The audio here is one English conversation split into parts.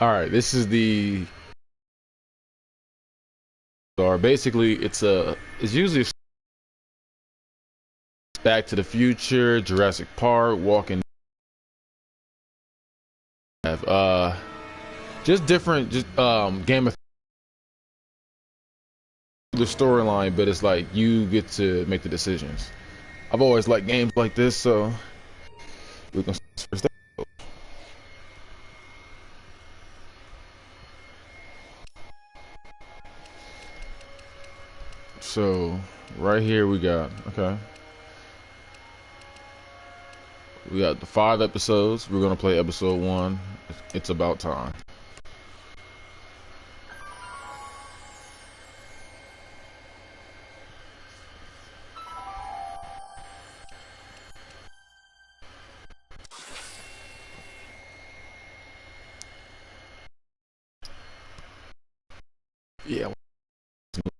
All right, this is the star. Basically, it's usually Back to the Future, Jurassic Park, Walking. Just different, Game of the storyline, but it's like you get to make the decisions. I've always liked games like this, so we can start. So right here we got we got the 5 episodes. We're gonna play episode 1. It's about time. Yeah,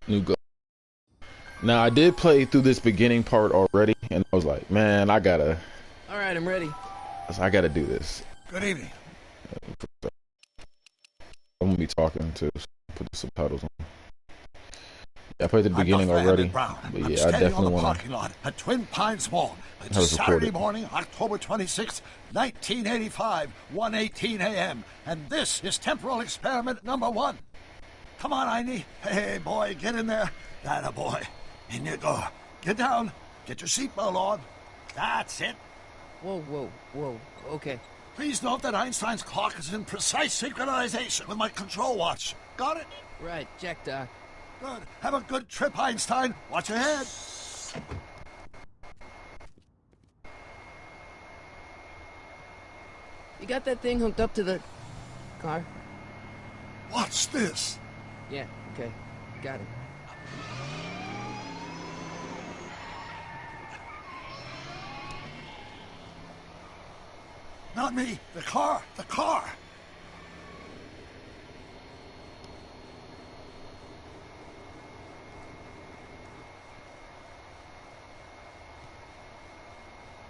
new go. Now I did play through this beginning part already, and I was like, man, I gotta. All right, I'm ready. I gotta do this. Good evening. I'm gonna be talking to put the subtitles on. I played the beginning already, but yeah, I definitely want to. Parking lot at Twin Pines Mall. It's Saturday morning, October 26, 1985, 1:18 a.m. And this is temporal experiment number 1. Come on, Einie. Hey, boy, get in there. That boy. In you go. Get down. Get your seatbelt on. That's it. Whoa. Okay. Please note that Einstein's clock is in precise synchronization with my control watch. Got it? Right. Check, Doc. Good. Have a good trip, Einstein. Watch your head. You got that thing hooked up to the car? What's this? Yeah. Okay. Got it. Not me. The car. The car.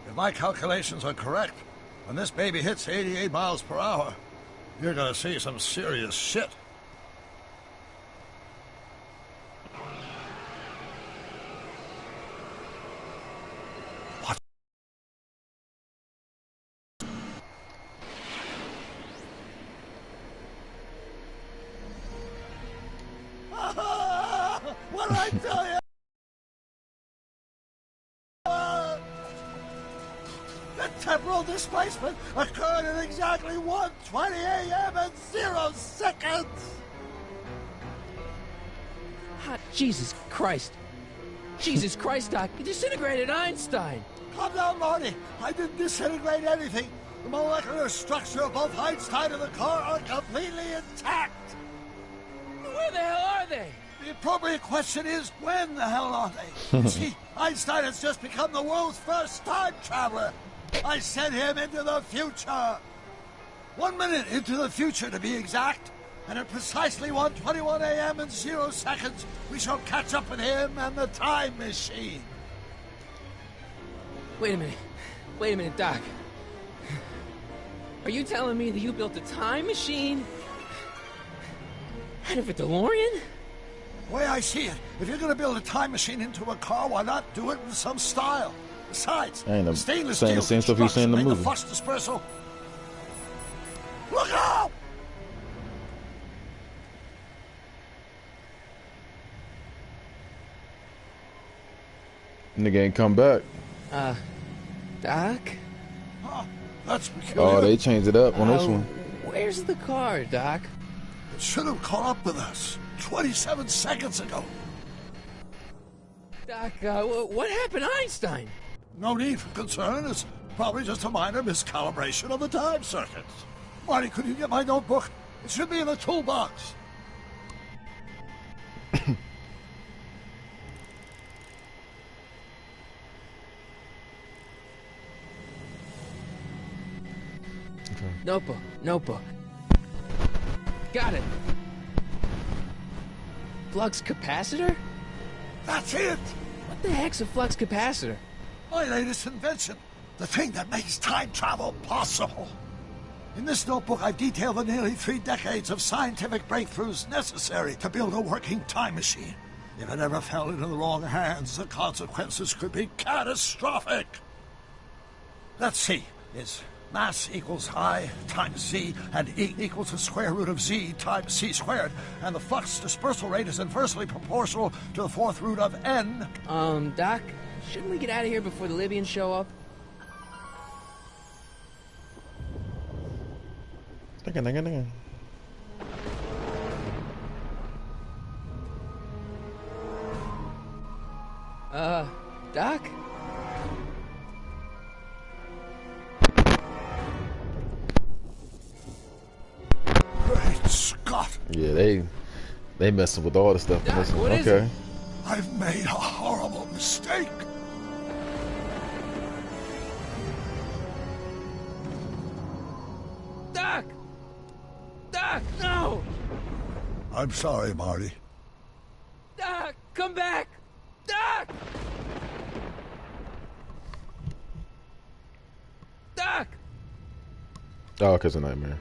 If my calculations are correct, when this baby hits 88 miles per hour, you're gonna see some serious shit. What did I tell you? The temporal displacement occurred at exactly 1:20 a.m. and 0 seconds. Hot Jesus Christ. Jesus Christ, Doc. You disintegrated Einstein. Calm down, Marty. I didn't disintegrate anything. The molecular structure of both Einstein and the car are completely intact. Where the hell are they? The appropriate question is, when the hell are they? You see, Einstein has just become the world's first time traveler. I sent him into the future. 1 minute into the future, to be exact. And at precisely 1:21 a.m. and 0 seconds, we shall catch up with him and the time machine. Wait a minute, Doc. Are you telling me that you built a time machine out of a DeLorean? The way I see it, if you're going to build a time machine into a car, why not do it with some style? Besides, the stainless same steel stuff you say in the movie. The flux dispersal. Look out! Nigga ain't come back. Doc? Huh, that's peculiar. Oh, they changed it up on this one. Where's the car, Doc? It should have caught up with us 27 seconds ago. Doc, what happened to Einstein? No need for concern. It's probably just a minor miscalibration of the time circuits. Marty, could you get my notebook? It should be in the toolbox. Notebook. Got it. Flux capacitor? That's it! What the heck's a flux capacitor? My latest invention. The thing that makes time travel possible. In this notebook, I've detailed the nearly 3 decades of scientific breakthroughs necessary to build a working time machine. If it ever fell into the wrong hands, the consequences could be catastrophic. Let's see. Is mass equals I times Z, and E equals the square root of Z times C squared, and the flux dispersal rate is inversely proportional to the 4th root of N. Doc, shouldn't we get out of here before the Libyans show up? Doc? Great Scott! Yeah, they messing with all the stuff. Doc, in this one. what is Okay. it? I've made a horrible mistake. Doc! Doc, no! I'm sorry, Marty. Doc, come back! Doc! Doc! Oh, cause a nightmare.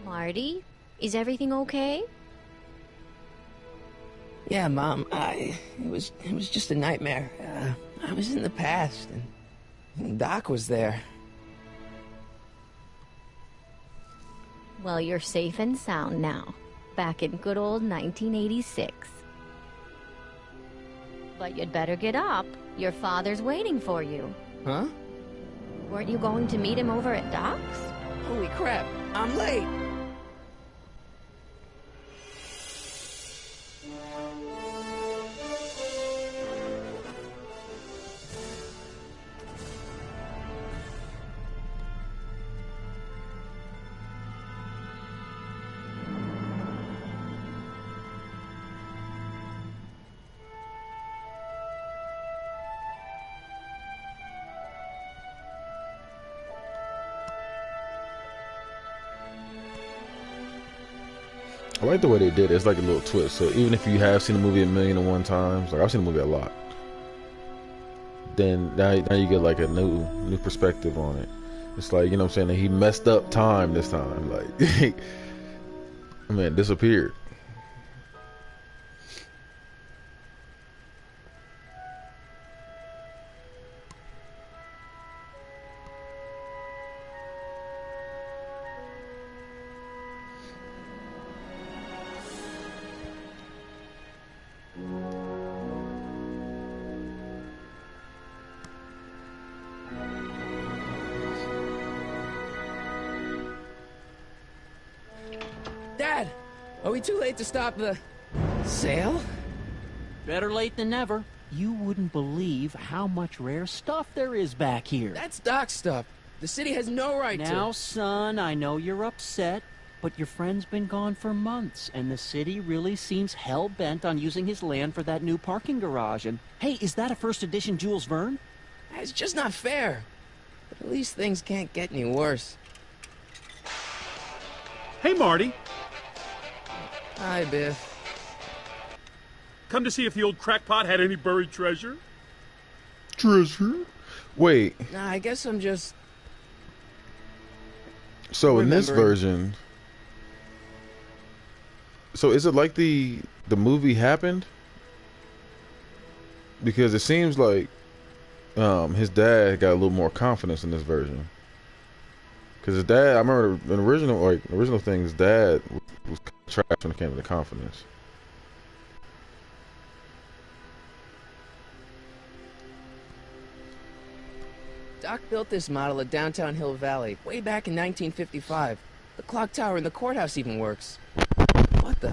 Marty, is everything okay? Yeah, Mom, it was just a nightmare. I was in the past, and Doc was there. Well, you're safe and sound now. Back in good old 1986. But you'd better get up. Your father's waiting for you. Huh? Weren't you going to meet him over at Doc's? Holy crap, I'm late! I like the way they did it. It's like a little twist. So even if you have seen the movie 1,000,001 times, like I've seen the movie a lot, then now you get like a new perspective on it. It's like, you know what I'm saying, that he messed up time this time. Like, man, disappeared. Dad, are we too late to stop the sale? Better late than never. You wouldn't believe how much rare stuff there is back here. That's Doc's stuff. The city has no right to. Now, son, I know you're upset, but your friend's been gone for months, and the city really seems hell-bent on using his land for that new parking garage. And, hey, is that a first edition Jules Verne? It's just not fair. But at least things can't get any worse. Hey, Marty. Hi, Biff. Come to see if the old crackpot had any buried treasure? Treasure? Wait. Nah, I guess I'm just... So in this remembering. version, so is it like the movie happened? Because it seems like his dad got a little more confidence in this version. Because his dad, I remember in the original thing, his dad was trash when it came to confidence. Doc built this model at downtown Hill Valley way back in 1955. The clock tower in the courthouse even works. What the?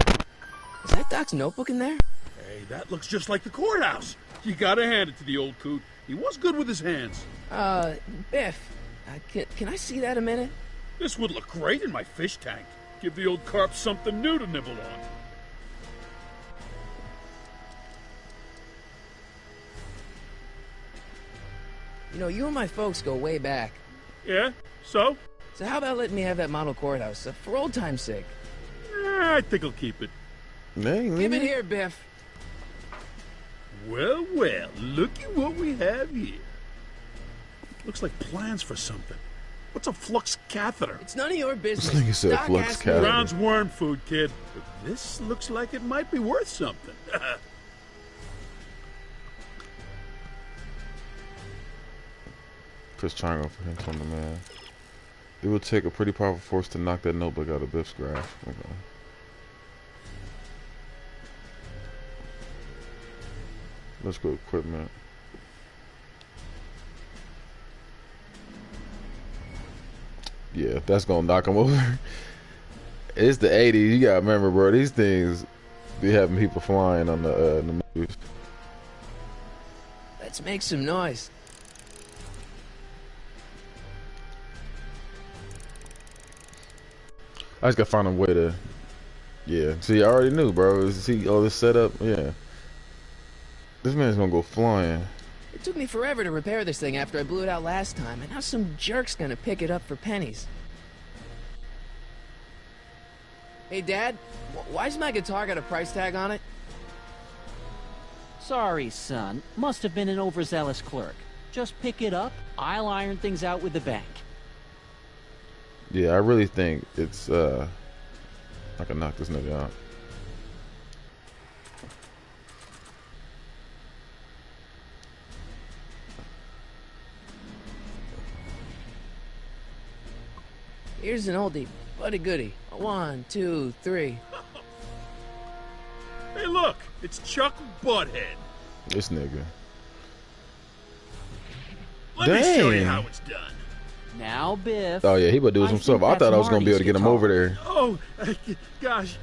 Is that Doc's notebook in there? Hey, that looks just like the courthouse. You gotta hand it to the old coot. He was good with his hands. Biff, can I see that a minute? This would look great in my fish tank. Give the old carp something new to nibble on. You know, you and my folks go way back. Yeah? So? So how about letting me have that model courthouse, for old time's sake? I think I'll keep it. Dang, Give man. it here, Biff. Well, well, looky what we have here. Looks like plans for something. What's a flux catheter? It's none of your business. This nigga said Doc flux asked me- catheter. Brown's worm food, kid. But this looks like it might be worth something. Chris triangle for him on the man. It would take a pretty powerful force to knock that notebook out of Biff's grasp. Okay. Let's go equipment. Yeah, that's gonna knock him over. It's the 80s. You gotta remember, bro. These things be having people flying on the movies. Let's make some noise. I just gotta find a way to. Yeah. See, I already knew, bro. See all this setup. Yeah. This man's gonna go flying. It took me forever to repair this thing after I blew it out last time, and now some jerk's gonna pick it up for pennies. Hey, Dad, why's my guitar got a price tag on it? Sorry, son. Must have been an overzealous clerk. Just pick it up. I'll iron things out with the bank. Yeah, I really think it's I can knock this nigga out. Here's an oldie, but a goodie. 1, 2, 3. Hey, look! It's Chuck Butthead. This nigga. Let me show you Dang. how it's done. Now, Biff. Oh yeah, he about to do it I himself. think I thought I was that's gonna be able to get him Marty's over there. Oh, gosh.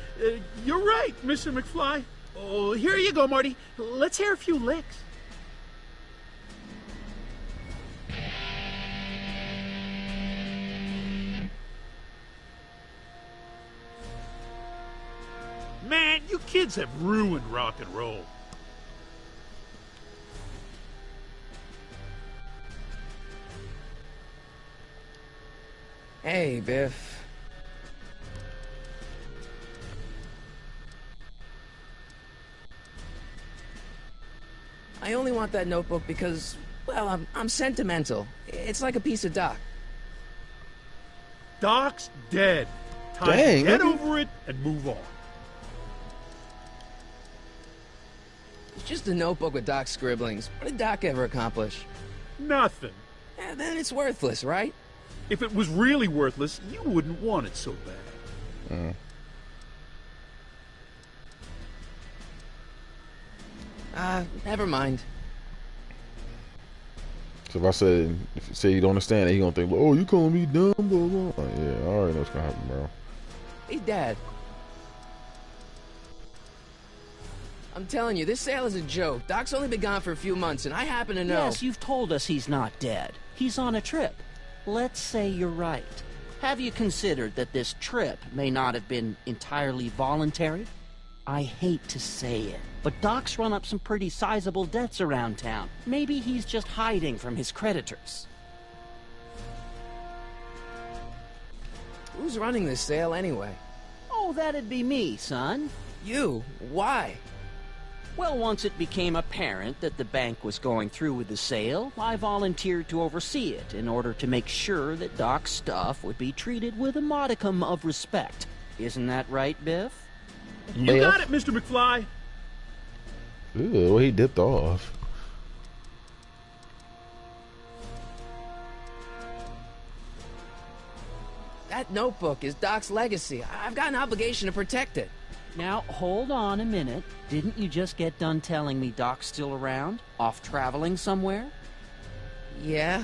You're right, Mr. McFly. Oh, here you go, Marty. Let's hear a few licks. Man, you kids have ruined rock and roll. Hey, Biff. I only want that notebook because, well, I'm sentimental. It's like a piece of Doc. Doc's dead. Time Dang, to get nigga. over it and move on. It's just a notebook with Doc's scribblings. What did Doc ever accomplish? Nothing. Then it's worthless, right? If it was really worthless, you wouldn't want it so bad. Never mind. So if I said, if you say you don't understand it, he gonna think, oh, you calling me dumb, blah blah. Like, yeah, I already know what's gonna happen, bro. Hey, Dad. I'm telling you, this sale is a joke. Doc's only been gone for a few months, and I happen to know. Yes, you've told us he's not dead. He's on a trip. Let's say you're right. Have you considered that this trip may not have been entirely voluntary? I hate to say it, but Doc's run up some pretty sizable debts around town. Maybe he's just hiding from his creditors. Who's running this sale anyway? Oh, that'd be me, son. You. Why? Well, once it became apparent that the bank was going through with the sale, I volunteered to oversee it in order to make sure that Doc's stuff would be treated with a modicum of respect. Isn't that right, Biff? You got it, Mr. McFly. Ew, well, he dipped off. That notebook is Doc's legacy. I've got an obligation to protect it. Now, hold on a minute. Didn't you just get done telling me Doc's still around? Off traveling somewhere? Yeah?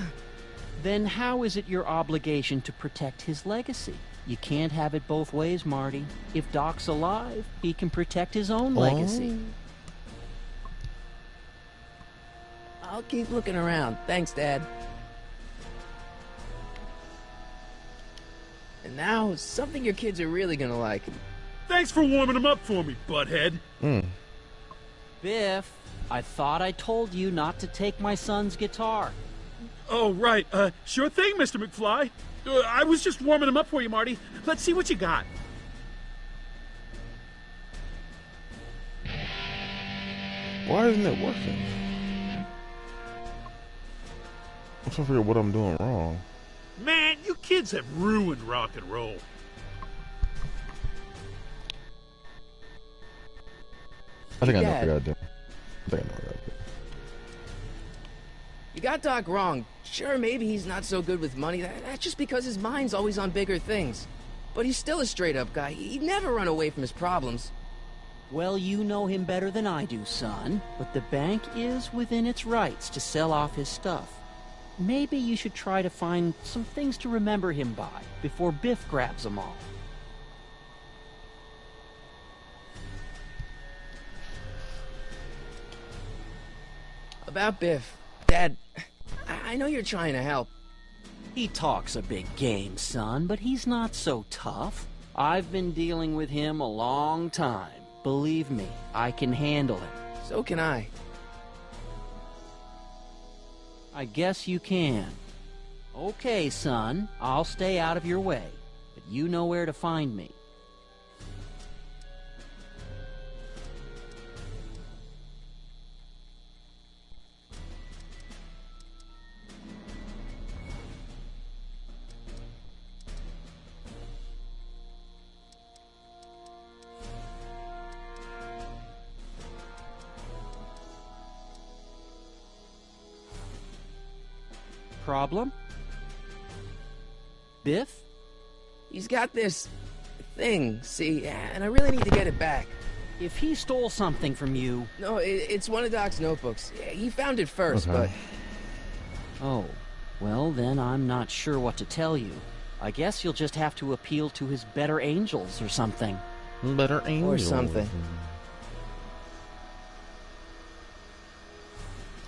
Then how is it your obligation to protect his legacy? You can't have it both ways, Marty. If Doc's alive, he can protect his own legacy. I'll keep looking around. Thanks, Dad. And now, something your kids are really gonna like. Thanks for warming them up for me, butthead. Biff, I thought I told you not to take my son's guitar. Oh, right. Sure thing, Mr. McFly. I was just warming them up for you, Marty. Let's see what you got. Why isn't it working? I'm trying to figure out what I'm doing wrong. Man, you kids have ruined rock and roll. I think I know what I Dad. gotta do. I think I know what I gotta do. You got Doc wrong. Sure, maybe he's not so good with money. That's just because his mind's always on bigger things. But he's still a straight-up guy. He'd never run away from his problems. Well, you know him better than I do, son. But the bank is within its rights to sell off his stuff. Maybe you should try to find some things to remember him by before Biff grabs them all. About Biff, Dad, I know you're trying to help. He talks a big game, son, but he's not so tough. I've been dealing with him a long time. Believe me, I can handle him. So can I. I guess you can. Okay, son, I'll stay out of your way, but you know where to find me. Problem? Biff? He's got this thing, see, and I really need to get it back. If he stole something from you... No, it's one of Doc's notebooks. He found it first, but... Oh, well then I'm not sure what to tell you. I guess you'll just have to appeal to his better angels or something. Better angel. Or something.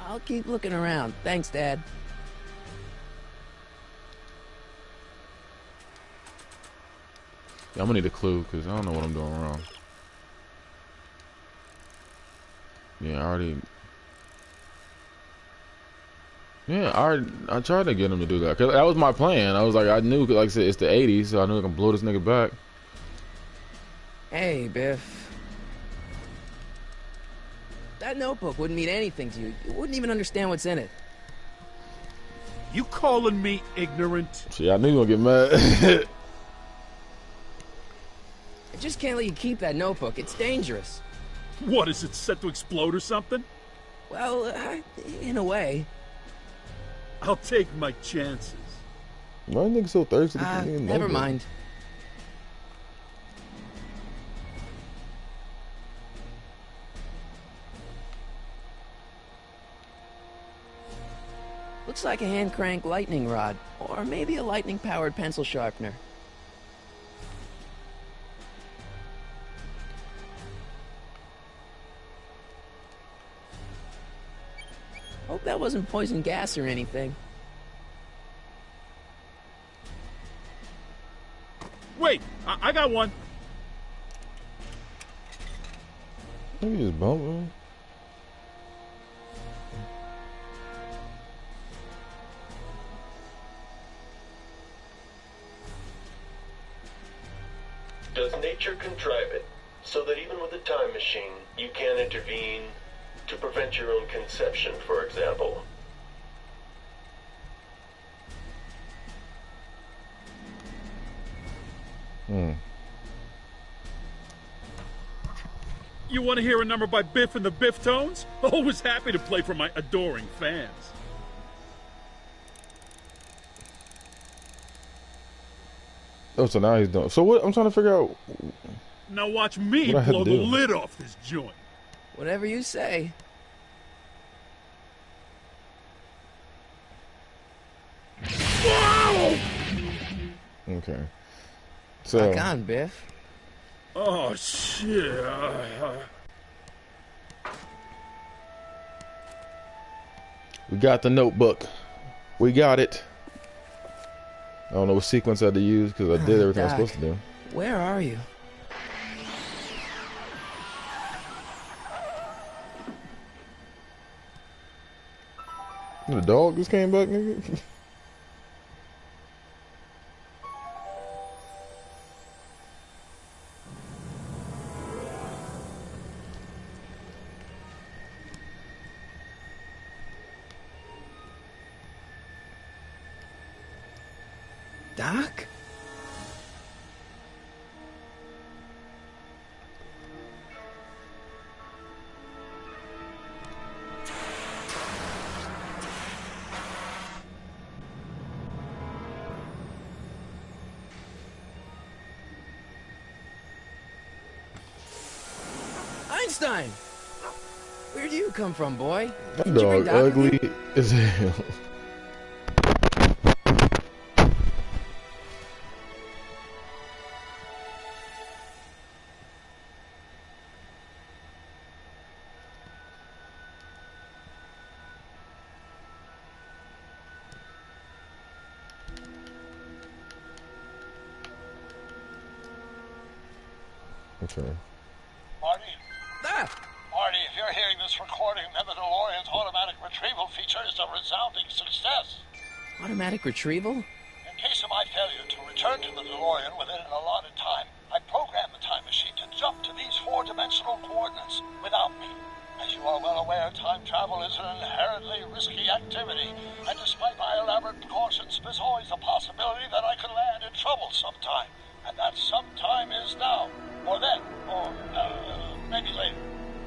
I'll keep looking around. Thanks, Dad. Yeah, I'm gonna need a clue because I don't know what I'm doing wrong. Yeah, I tried to get him to do that because that was my plan. I was like, I knew, like I said, it's the '80s, so I knew I can blow this nigga back. Hey, Biff. That notebook wouldn't mean anything to you. You wouldn't even understand what's in it. You calling me ignorant? See, I knew you were gonna get mad. I just can't let you keep that notebook. It's dangerous. What, is it set to explode or something? Well, in a way. I'll take my chances. Why are niggas so thirsty? Never mind. Looks like a hand crank lightning rod, or maybe a lightning powered pencil sharpener. Hope that wasn't poison gas or anything. Wait, I got one. Maybe just bump him. Does nature contrive it so that even with a time machine, you can intervene to prevent your own conception, for example? You want to hear a number by Biff and the Biff Tones? Always happy to play for my adoring fans. Oh, so now he's done. So what? I'm trying to figure out. Now watch me What I had blow to the do. lid off this joint. Whatever you say. Okay. So. Rock on, Biff. Oh, shit. We got the notebook. We got it. I don't know what sequence I had to use because I did everything I was Doc, supposed to do. Where are you? The dog just came back, nigga. Doc? Einstein! Where do you come from, boy? That Didn't you bring dog Doc with ugly you? as hell. Okay. Marty? Ah! Marty, if you're hearing this recording, then the DeLorean's automatic retrieval feature is a resounding success. Automatic retrieval? In case of my failure to return to the DeLorean within an allotted time, I programmed the time machine to jump to these four-dimensional coordinates without me. As you are well aware, time travel is an inherently risky activity, and despite my elaborate precautions, there's always a possibility that I could land in trouble sometime. And that sometime is now, or then, or maybe later.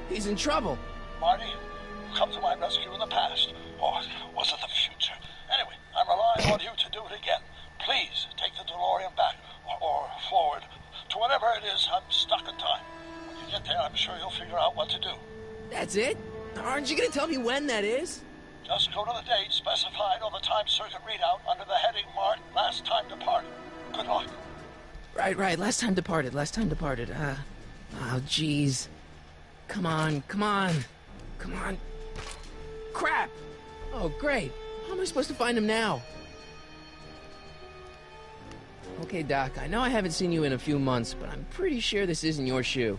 He's in trouble. Marty, you come to my rescue in the past, or was it the future? Anyway, I'm relying on you to do it again. Please take the DeLorean back, or forward, to whatever it is. I'm stuck in time. When you get there, I'm sure you'll figure out what to do. That's it? Aren't you gonna tell me when that is? Just go to the date specified on the time circuit readout under the heading marked Last Time Departed. Good luck. Right. Last time departed. Oh, jeez. Come on. Crap! Oh, great. How am I supposed to find him now? Okay, Doc, I know I haven't seen you in a few months, but I'm pretty sure this isn't your shoe.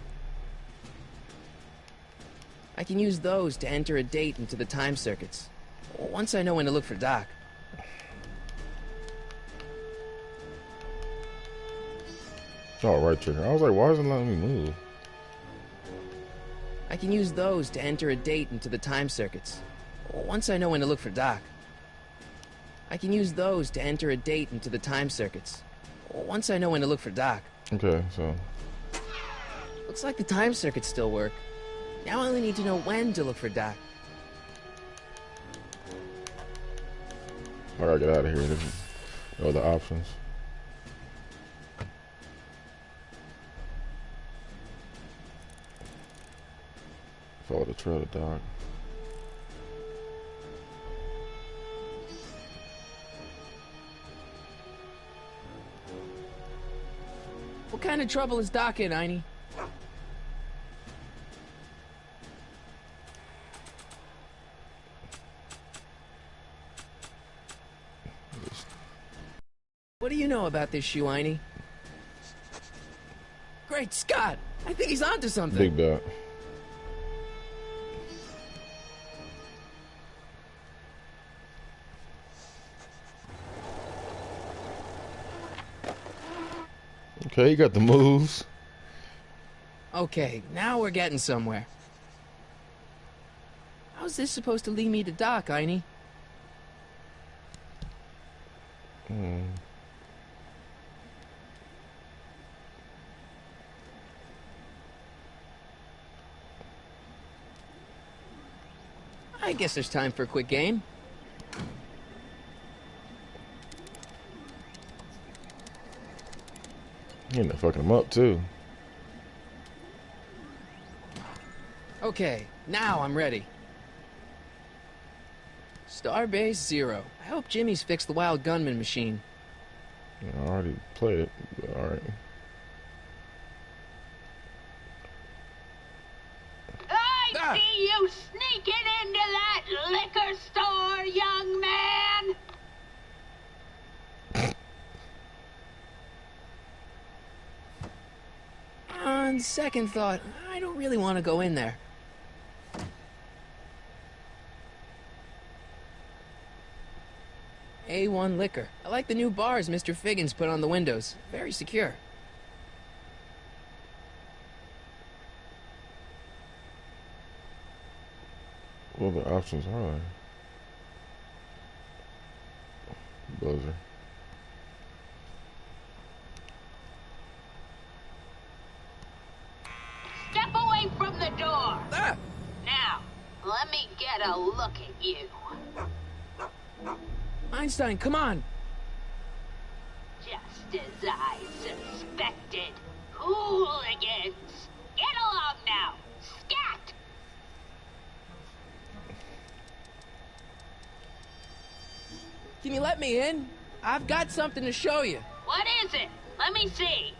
I can use those to enter a date into the time circuits. Once I know when to look for Doc. Oh, right trigger. I was like, why isn't it letting me move? I can use those to enter a date into the time circuits. Once I know when to look for Doc. I can use those to enter a date into the time circuits. Once I know when to look for Doc. Okay, so. Looks like the time circuits still work. Now I only need to know when to look for Doc. I gotta get out of here. There's no other options. Follow the trail to Doc. What kind of trouble is Doc in, Einie? What do you know about this shoe, Einie? Great Scott! I think he's onto something. Big Doc. Okay, you got the moves. Okay, now we're getting somewhere. How's this supposed to lead me to Doc, Einie? I guess there's time for a quick game. You end up fucking him up, too. Okay, now I'm ready. Starbase 0. I hope Jimmy's fixed the Wild Gunman machine. I already played it. Alright. I see you sneaking into that liquor store, young man! On second thought, I don't really want to go in there. A1 liquor. I like the new bars Mr. Figgins put on the windows. Very secure. What other options are there? Buzzer. you. Einstein, come on. Just as I suspected. Hooligans! Get along now! Scat! Can you let me in? I've got something to show you. What is it? Let me see.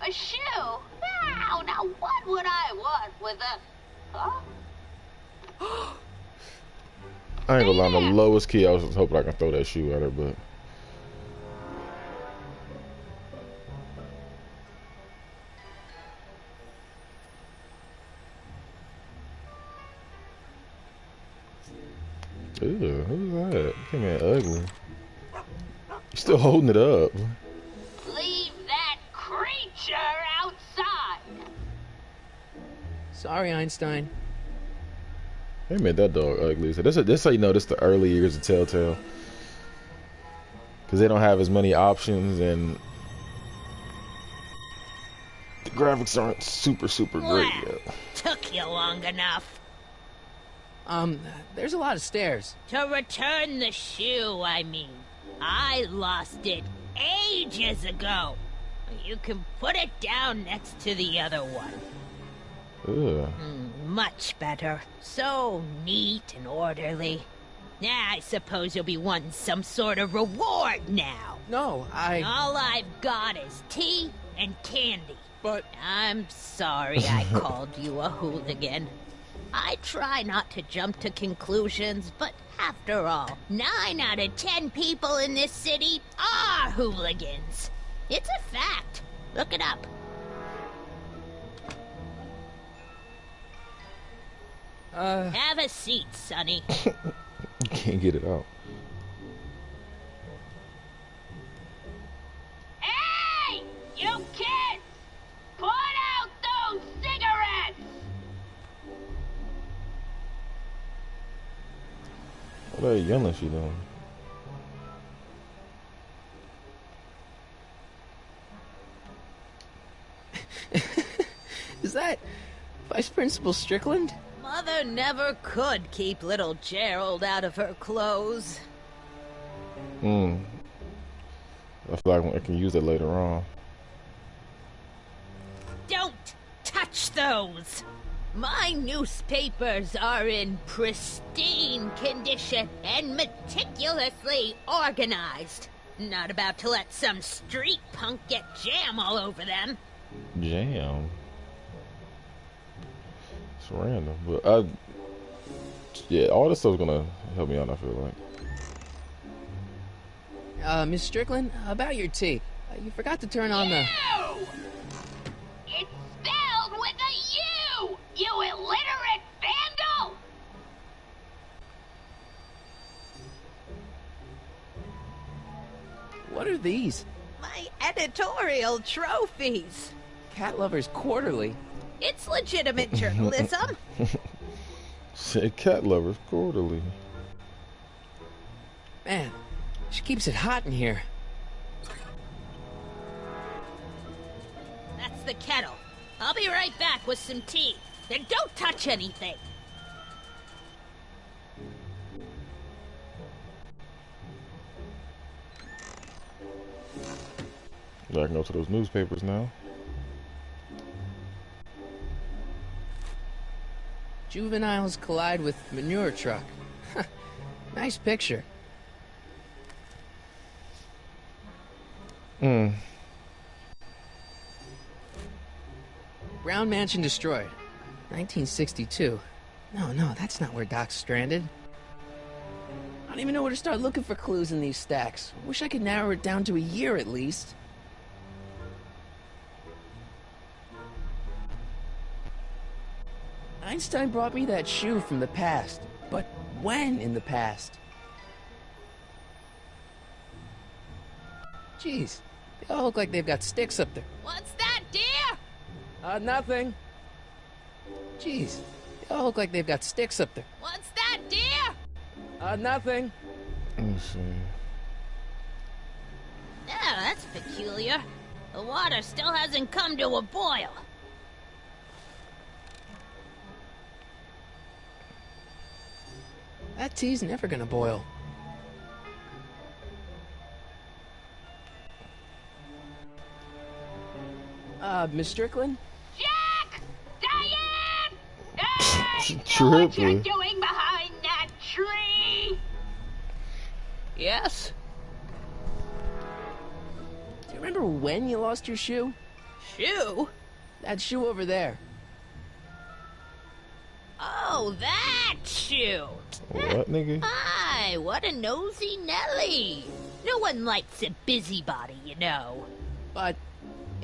A shoe? Now what would I want with a... Huh? I ain't gonna lie, on the lowest key, I was just hoping I can throw that shoe at her, but. Ew, who's that? Came in ugly. You're still holding it up. Leave that creature outside! Sorry, Einstein. They made that dog ugly. So this how you know this the early years of Telltale. Because they don't have as many options and the graphics aren't super great yet. Took you long enough. There's a lot of stairs. To return the shoe, I mean. I lost it ages ago. You can put it down next to the other one. Ugh. Much better. So neat and orderly. I suppose you'll be wanting some sort of reward now. No, All I've got is tea and candy. But... I'm sorry I called you a hooligan. I try not to jump to conclusions, but after all, 9 out of 10 people in this city are hooligans. It's a fact. Look it up. Have a seat, Sonny. You can't get it out. Hey! You kids! Put out those cigarettes! What are you yelling she doing? Is that Vice Principal Strickland? Mother never could keep little Gerald out of her clothes. I feel like I can use that later on. Don't touch those! My newspapers are in pristine condition and meticulously organized. Not about to let some street punk get jam all over them. Jam? It's random, but yeah, all this stuff's gonna help me out, I feel like. Miss Strickland, about your tea. You forgot to turn on the... You! It's spelled with a U! You illiterate vandal! What are these? My editorial trophies. Cat Lovers Quarterly. It's legitimate journalism. Say Cat Lovers Quarterly. Man, she keeps it hot in here. That's the kettle. I'll be right back with some tea. Then don't touch anything. I can go to those newspapers now. Juveniles collide with manure truck. Nice picture. Brown Mansion destroyed. 1962. No, that's not where Doc's stranded. I don't even know where to start looking for clues in these stacks. Wish I could narrow it down to a year at least. Einstein brought me that shoe from the past. But when in the past? Jeez, they all look like they've got sticks up there. What's that, dear? Nothing. Jeez, they all look like they've got sticks up there. What's that, dear? Nothing. Let me see. that's peculiar. The water still hasn't come to a boil. That tea's never gonna boil. Miss Strickland? Jack! Diane! Hey! Tripping. Know what you're doing behind that tree? Yes? Do you remember when you lost your shoe? Shoe? That shoe over there. Oh, that shoe! What, nigga? Hi, what a nosy Nelly! No one likes a busybody, you know. But...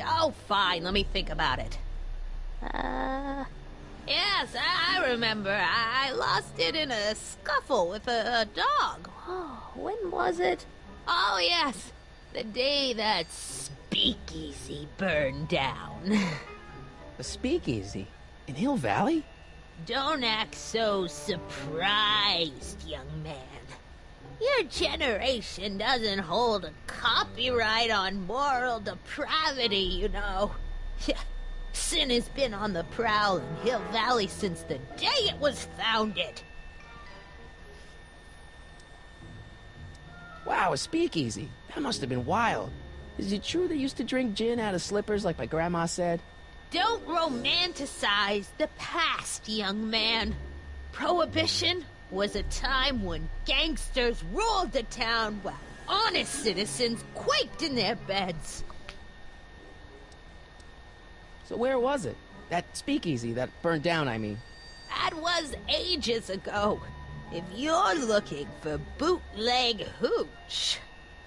Oh, fine, let me think about it. Yes, I remember. I lost it in a scuffle with a dog. Oh, when was it? Oh, yes, the day that speakeasy burned down. A speakeasy? In Hill Valley? Don't act so surprised, young man. Your generation doesn't hold a copyright on moral depravity, you know. Sin has been on the prowl in Hill Valley since the day it was founded. Wow, a speakeasy. That must have been wild. Is it true they used to drink gin out of slippers like my grandma said? Don't romanticize the past, young man. Prohibition was a time when gangsters ruled the town while honest citizens quaked in their beds. So where was it? That speakeasy that burned down, I mean. That was ages ago. If you're looking for bootleg hooch.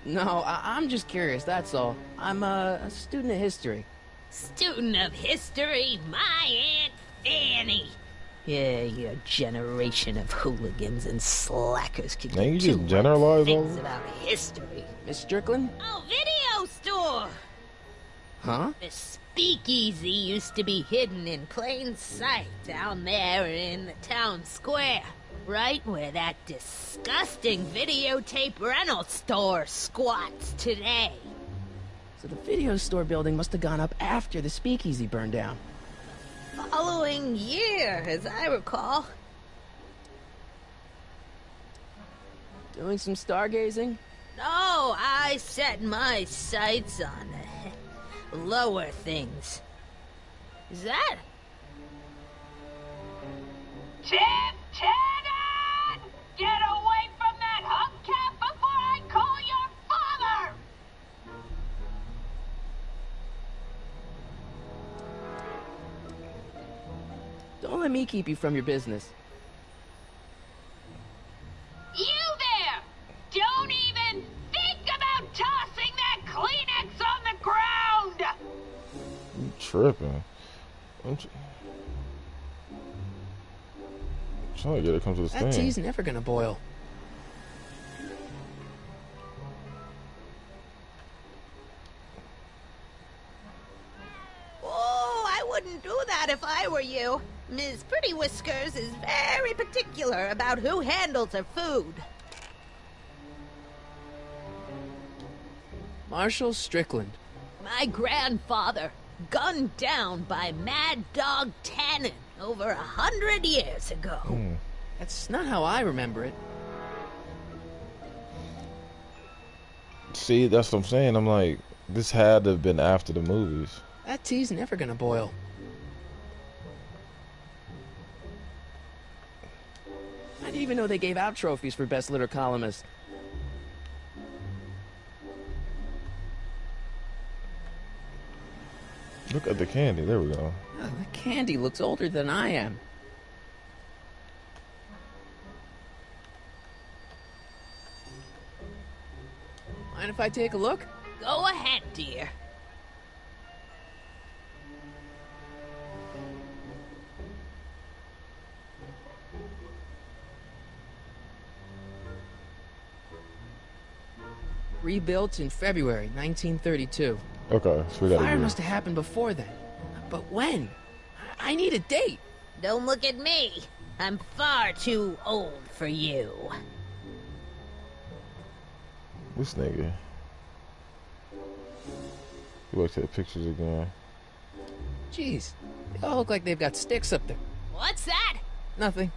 No, I'm just curious, that's all. I'm a student of history. Student of history, my Aunt Fanny. Yeah, your generation of hooligans and slackers could Man, you get just two generalize things all about history. Miss Strickland? Oh, video store! Huh? The speakeasy used to be hidden in plain sight down there in the town square. Right where that disgusting videotape rental store squats today. So the video store building must have gone up after the speakeasy burned down. Following year, as I recall. Doing some stargazing? No, I set my sights on lower things. Is that? Tim Tannen! Get away from that hubcap before I call your father! Don't let me keep you from your business. You there! Don't even think about tossing that Kleenex on the ground! You tripping. Trying to get it come to the That stand. tea's never gonna boil. Oh, I wouldn't do that if I were you. Ms. Pretty Whiskers is very particular about who handles her food. Marshall Strickland. My grandfather, gunned down by Mad Dog Tannen over 100 years ago. That's not how I remember it. See, that's what I'm saying. I'm like, this had to have been after the movies. That tea's never gonna boil. I didn't even know they gave out trophies for best litter columnist. Look at the candy. There we go. Oh, the candy looks older than I am. Mind if I take a look? Go ahead, dear. Rebuilt in February 1932. Okay, so we got Fire to must have happened before then. But when? I need a date. Don't look at me. I'm far too old for you. This nigga. Go back to the pictures again. Jeez, they all look like they've got sticks up there. What's that? Nothing.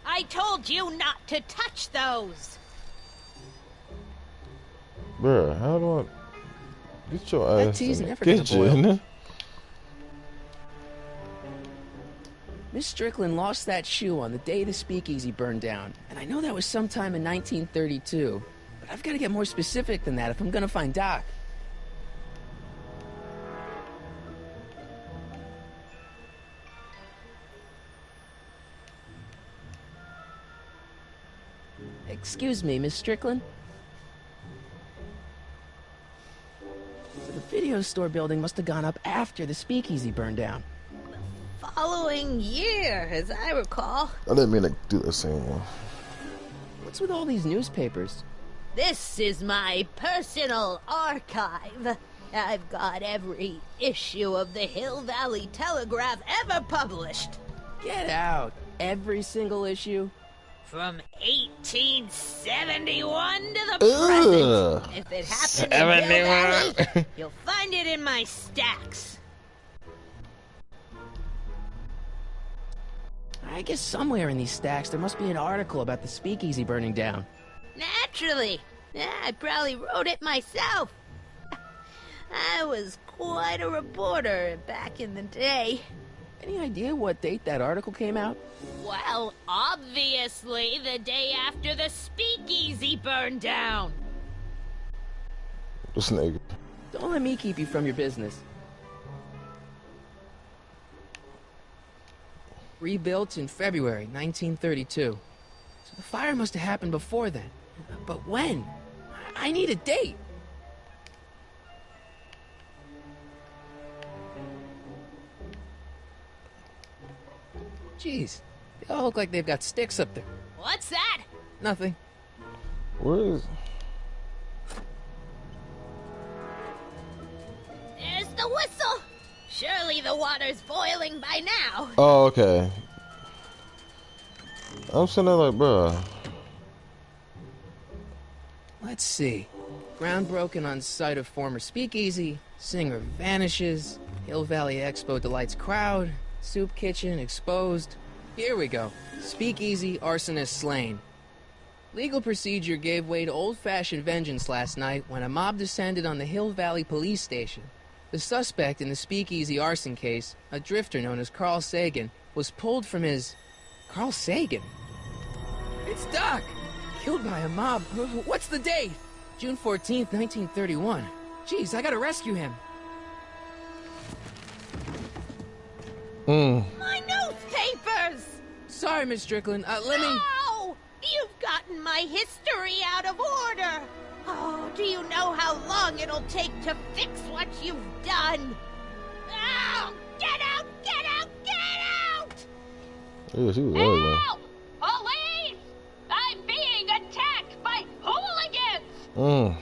I told you not to touch those. Bruh, how do I get your That ass? tea's never Get gonna boil. you. Miss Strickland lost that shoe on the day the speakeasy burned down, and I know that was sometime in 1932. But I've got to get more specific than that if I'm gonna find Doc. Excuse me, Miss Strickland? So the video store building must have gone up after the speakeasy burned down. Following year, as I recall. I didn't mean to do the same one. What's with all these newspapers? This is my personal archive. I've got every issue of the Hill Valley Telegraph ever published. Get out. Every single issue? From 1871 to the present. If it happened in Hill Valley, you'll find it in my stacks. I guess somewhere in these stacks there must be an article about the speakeasy burning down. Naturally. I probably wrote it myself. I was quite a reporter back in the day. Any idea what date that article came out? Well, obviously the day after the speakeasy burned down. This nigga. Don't let me keep you from your business. Rebuilt in February 1932. So the fire must have happened before then. But when? I need a date. Jeez, they all look like they've got sticks up there. What's that? Nothing. Where is? There's the whistle. Surely the water's boiling by now. Oh, okay. I'm sitting there like, bruh. Let's see. Ground broken on site of former speakeasy. Singer vanishes. Hill Valley Expo delights crowd. Soup kitchen exposed. Here we go. Speakeasy arsonist slain. Legal procedure gave way to old-fashioned vengeance last night when a mob descended on the Hill Valley police station. The suspect in the speakeasy arson case, a drifter known as Carl Sagan, was pulled from his... Carl Sagan? It's Doc! Killed by a mob. What's the date? June 14th, 1931. Jeez, I gotta rescue him. My newspapers! Sorry, Miss Strickland. Let me... Oh! You've gotten my history out of order! Oh, do you know how long it'll take to fix what you've done? Oh! Get out! Get out! Get out! Yeah, she was everywhere. Help! Police! I'm being attacked by hooligans!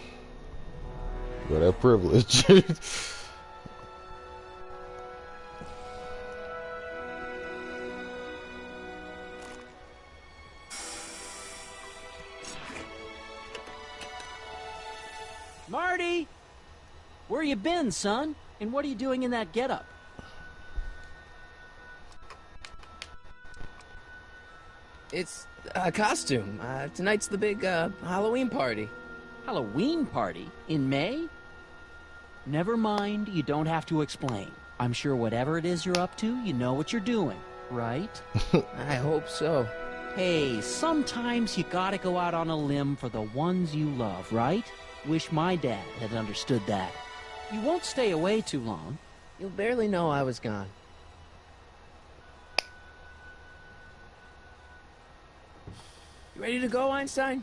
Got that privilege. Marty! Where you been, son? And what are you doing in that getup? It's a costume. Tonight's the big, Halloween party. Halloween party? In May? Never mind, you don't have to explain. I'm sure whatever it is you're up to, you know what you're doing, right? I hope so. Hey, sometimes you gotta go out on a limb for the ones you love, right? Wish my dad had understood that. You won't stay away too long. You'll barely know I was gone. You ready to go, Einstein?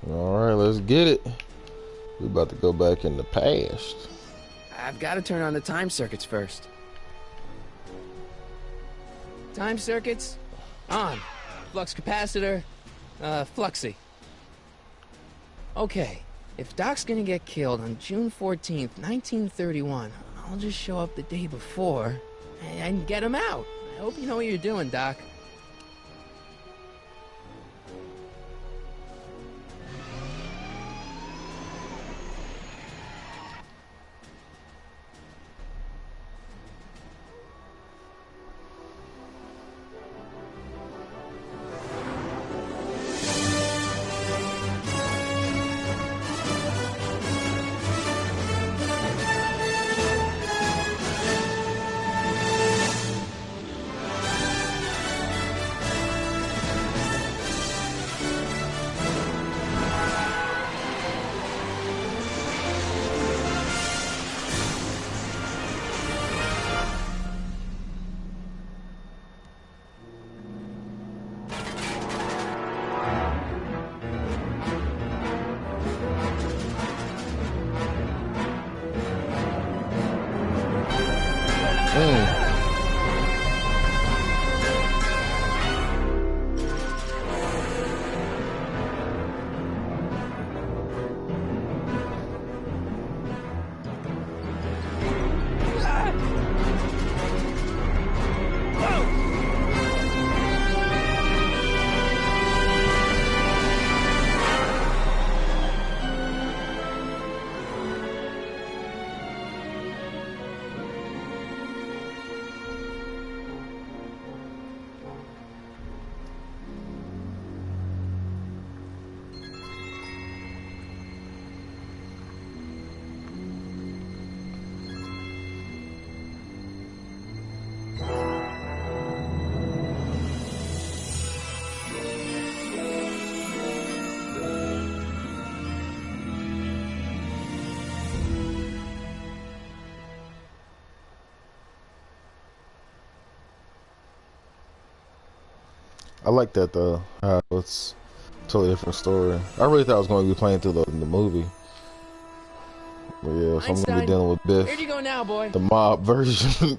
Alright, let's get it. We're about to go back in the past. I've got to turn on the time circuits first. Time circuits on. Flux capacitor, fluxy. Okay, if Doc's gonna get killed on June 14th, 1931, I'll just show up the day before. and get him out. I hope you know what you're doing, Doc. I like that though. It's a totally different story. I really thought I was going to be playing through the movie. But yeah, so I'm going to be dealing with Biff. Where'd you go now, boy? The mob version.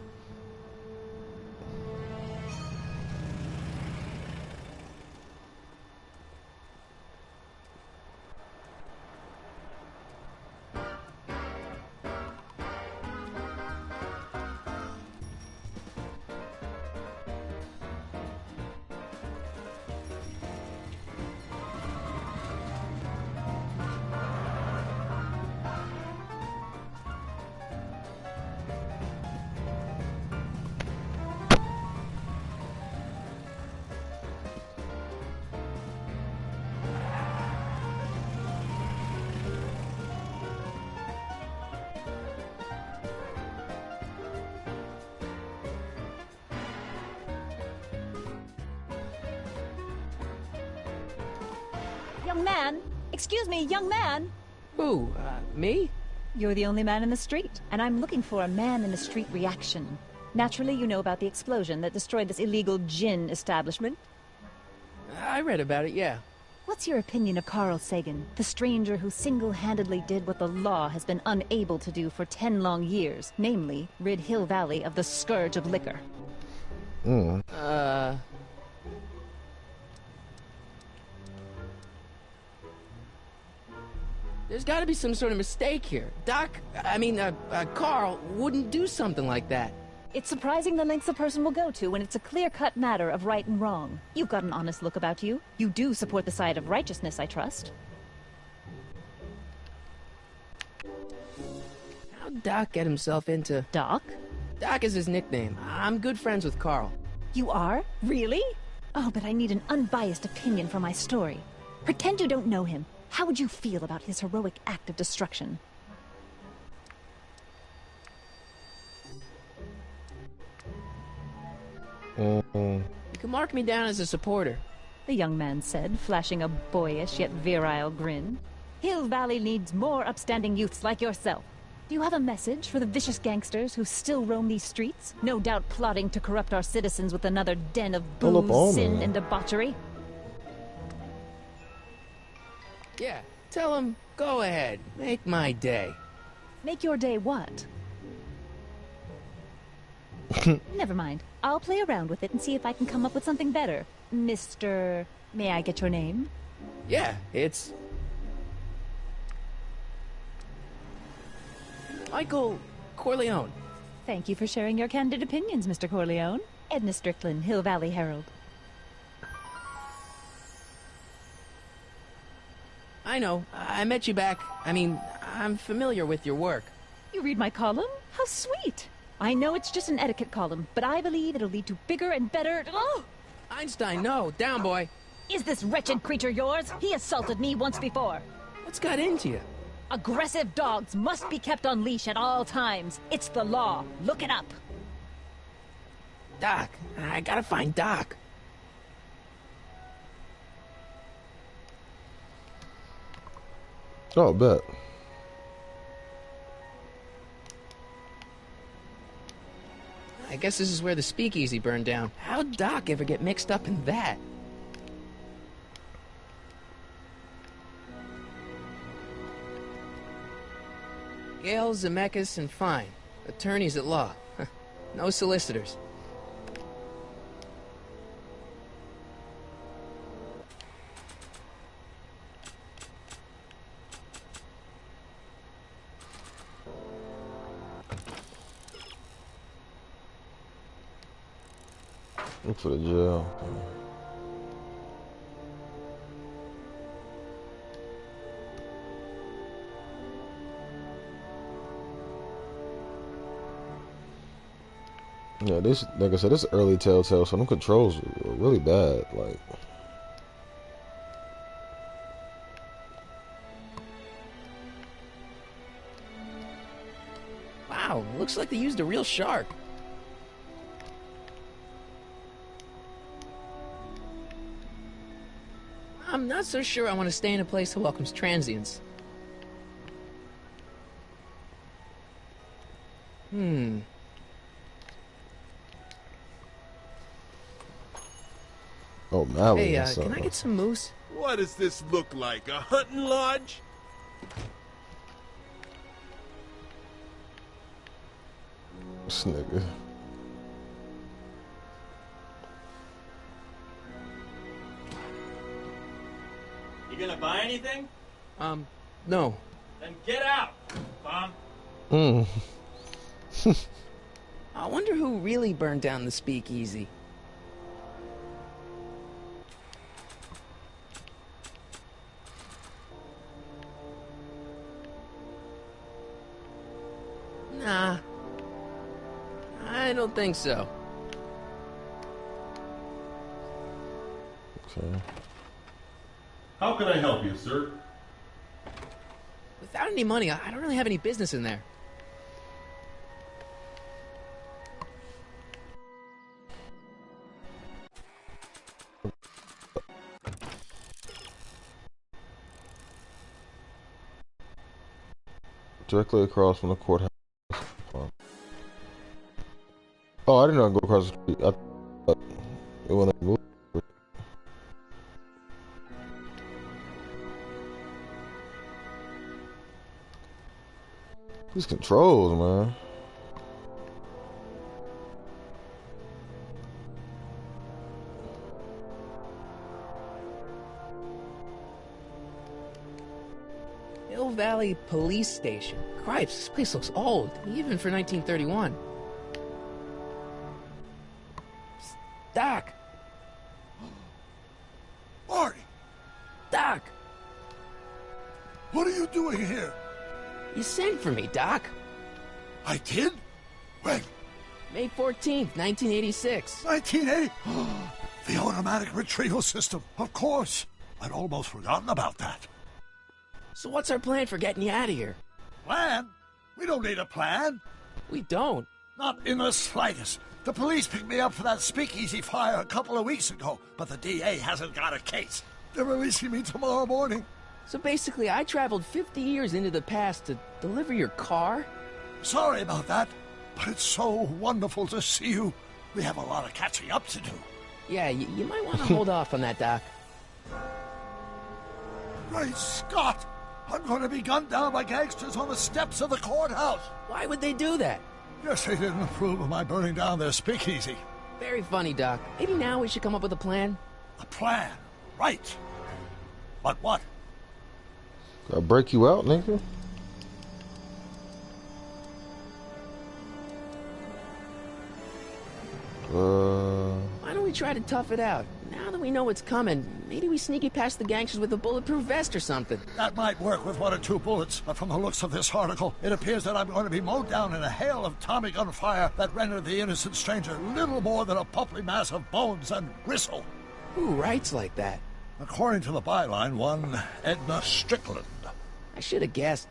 Young man! Excuse me, young man! Who? Me? You're the only man in the street, and I'm looking for a man-in-the-street reaction. Naturally, you know about the explosion that destroyed this illegal gin establishment. I read about it, yeah. What's your opinion of Carl Sagan, the stranger who single-handedly did what the law has been unable to do for 10 long years, namely, rid Hill Valley of the scourge of liquor? There's gotta be some sort of mistake here. Carl wouldn't do something like that. It's surprising the lengths a person will go to when it's a clear-cut matter of right and wrong. You've got an honest look about you. You do support the side of righteousness, I trust. How'd Doc get himself into... Doc? Doc is his nickname. I'm good friends with Carl. You are? Really? Oh, but I need an unbiased opinion for my story. Pretend you don't know him. How would you feel about his heroic act of destruction? You can mark me down as a supporter. The young man said, flashing a boyish yet virile grin. Hill Valley needs more upstanding youths like yourself. Do you have a message for the vicious gangsters who still roam these streets? No doubt plotting to corrupt our citizens with another den of booze, sin, and debauchery. Yeah, tell him, go ahead, make my day. Make your day what? Never mind. I'll play around with it and see if I can come up with something better. Mr... May I get your name? Yeah, it's... Michael Corleone. Thank you for sharing your candid opinions, Mr. Corleone. Edna Strickland, Hill Valley Herald. I know. I met you back. I mean, I'm familiar with your work. You read my column? How sweet! I know it's just an etiquette column, but I believe it'll lead to bigger and better... Oh! Einstein, no. Down, boy. Is this wretched creature yours? He assaulted me once before. What's got into you? Aggressive dogs must be kept on leash at all times. It's the law. Look it up. Doc. I gotta find Doc. Oh, bet. I guess this is where the speakeasy burned down. How'd Doc ever get mixed up in that? Gale, Zemeckis, and Fine. Attorneys at law. No solicitors. Look for the jail. Yeah, this, like I said, this is early Telltale, so them controls are really bad. Like, wow, looks like they used a real shark. I'm not so sure I want to stay in a place that welcomes transients. oh, Mallory. Hey, can I get some moose? What does this look like? A hunting lodge? This nigga. You gonna buy anything? No. Then get out, bum. I wonder who really burned down the speakeasy. Nah. I don't think so. Okay. How can I help you, sir? Without any money, I don't really have any business in there. Directly across from the courthouse. Oh, I didn't know I go across the street. I thought it wouldn't move. These controls, man. Hill Valley Police Station. Cripes, this place looks old, even for 1931. Psst, Doc! Marty! Doc! What are you doing here? You sent for me, Doc. I did? When? May 14th, 1986. 1980? The automatic retrieval system, of course. I'd almost forgotten about that. So what's our plan for getting you out of here? Plan? We don't need a plan. We don't. Not in the slightest. The police picked me up for that speakeasy fire a couple of weeks ago, but the DA hasn't got a case. They're releasing me tomorrow morning. So basically, I traveled 50 years into the past to deliver your car? Sorry about that, but it's so wonderful to see you. We have a lot of catching up to do. Yeah, you might want to hold off on that, Doc. Great Scott! I'm going to be gunned down by gangsters on the steps of the courthouse. Why would they do that? Guess they didn't approve of my burning down their speakeasy. Very funny, Doc. Maybe now we should come up with a plan. A plan? Right. But what? I'll break you out, nigga. Why don't we try to tough it out? Now that we know what's coming, maybe we sneak it past the gangsters with a bulletproof vest or something. That might work with 1 or 2 bullets, but from the looks of this article, it appears that I'm going to be mowed down in a hail of Tommy gun fire that rendered the innocent stranger little more than a pulpy mass of bones and gristle. Who writes like that? According to the byline, one Edna Strickland. I should have guessed.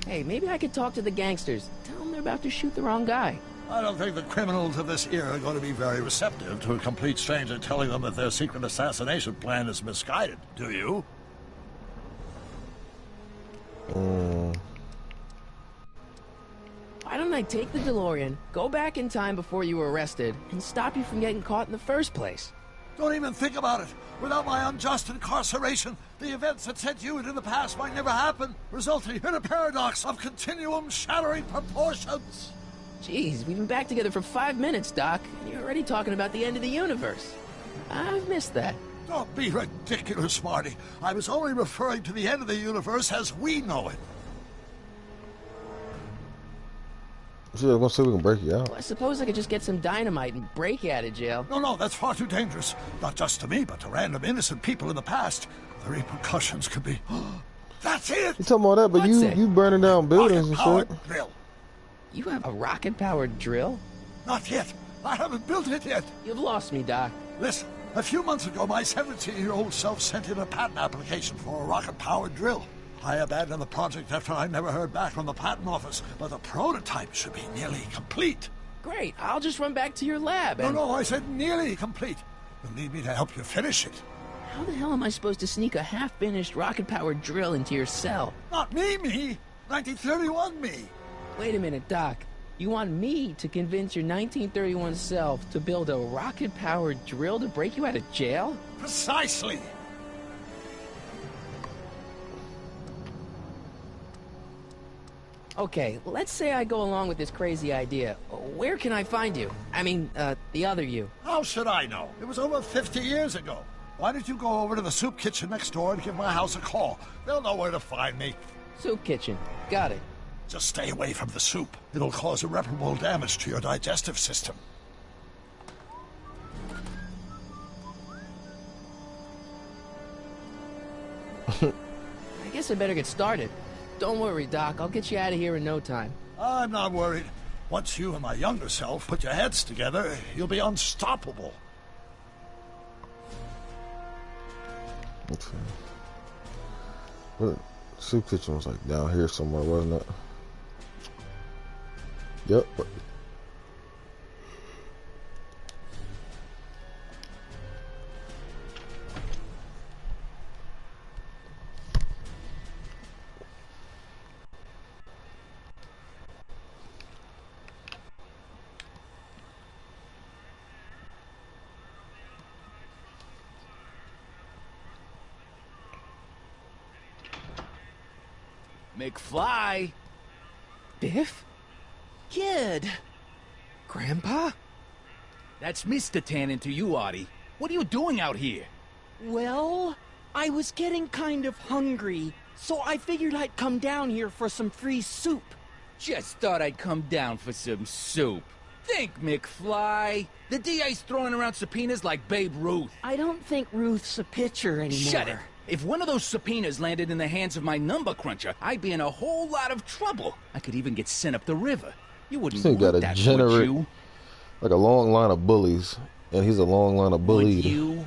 Hey, maybe I could talk to the gangsters. Tell them they're about to shoot the wrong guy. I don't think the criminals of this era are going to be very receptive to a complete stranger telling them that their secret assassination plan is misguided, do you? Why don't I take the DeLorean, go back in time before you were arrested, and stop you from getting caught in the first place? Don't even think about it. Without my unjust incarceration, the events that sent you into the past might never happen, resulting in a paradox of continuum-shattering proportions. Jeez, we've been back together for 5 minutes, Doc, and you're already talking about the end of the universe. I've missed that. Don't be ridiculous, Marty. I was only referring to the end of the universe as we know it. So let's see if we can break you out. Well, I suppose I could just get some dynamite and break you out of jail. No, that's far too dangerous. Not just to me, but to random innocent people in the past. The repercussions could be... That's it! You talking about that, but you burning down buildings and shit. Drill. You have a rocket-powered drill? Not yet. I haven't built it yet. You've lost me, Doc. Listen, a few months ago, my 17-year-old self sent in a patent application for a rocket-powered drill. I abandoned the project after I never heard back from the patent office, but the prototype should be nearly complete. Great, I'll just run back to your lab and... No, I said nearly complete. You'll need me to help you finish it. How the hell am I supposed to sneak a half-finished rocket-powered drill into your cell? Not me! 1931 me! Wait a minute, Doc. You want me to convince your 1931 self to build a rocket-powered drill to break you out of jail? Precisely! Okay, let's say I go along with this crazy idea. Where can I find you? I mean, the other you. How should I know? It was over 50 years ago. Why don't you go over to the soup kitchen next door and give my house a call? They'll know where to find me. Soup kitchen. Got it. Just stay away from the soup. It'll cause irreparable damage to your digestive system. I guess I better get started. Don't worry, Doc. I'll get you out of here in no time. I'm not worried. Once you and my younger self put your heads together, you'll be unstoppable. Okay. Well, the soup kitchen was like down here somewhere, wasn't it? Yep. McFly! Biff? Kid! Grandpa? That's Mr. Tannen to you, Artie. What are you doing out here? Well, I was getting kind of hungry, so I figured I'd come down here for some free soup. Just thought I'd come down for some soup. Think, McFly. The DA's throwing around subpoenas like Babe Ruth. I don't think Ruth's a pitcher anymore. Shut it. If one of those subpoenas landed in the hands of my number cruncher, I'd be in a whole lot of trouble. I could even get sent up the river. You wouldn't want got a that, generate, would you? like a long line of bullies, and he's a long line of bullied. Would you?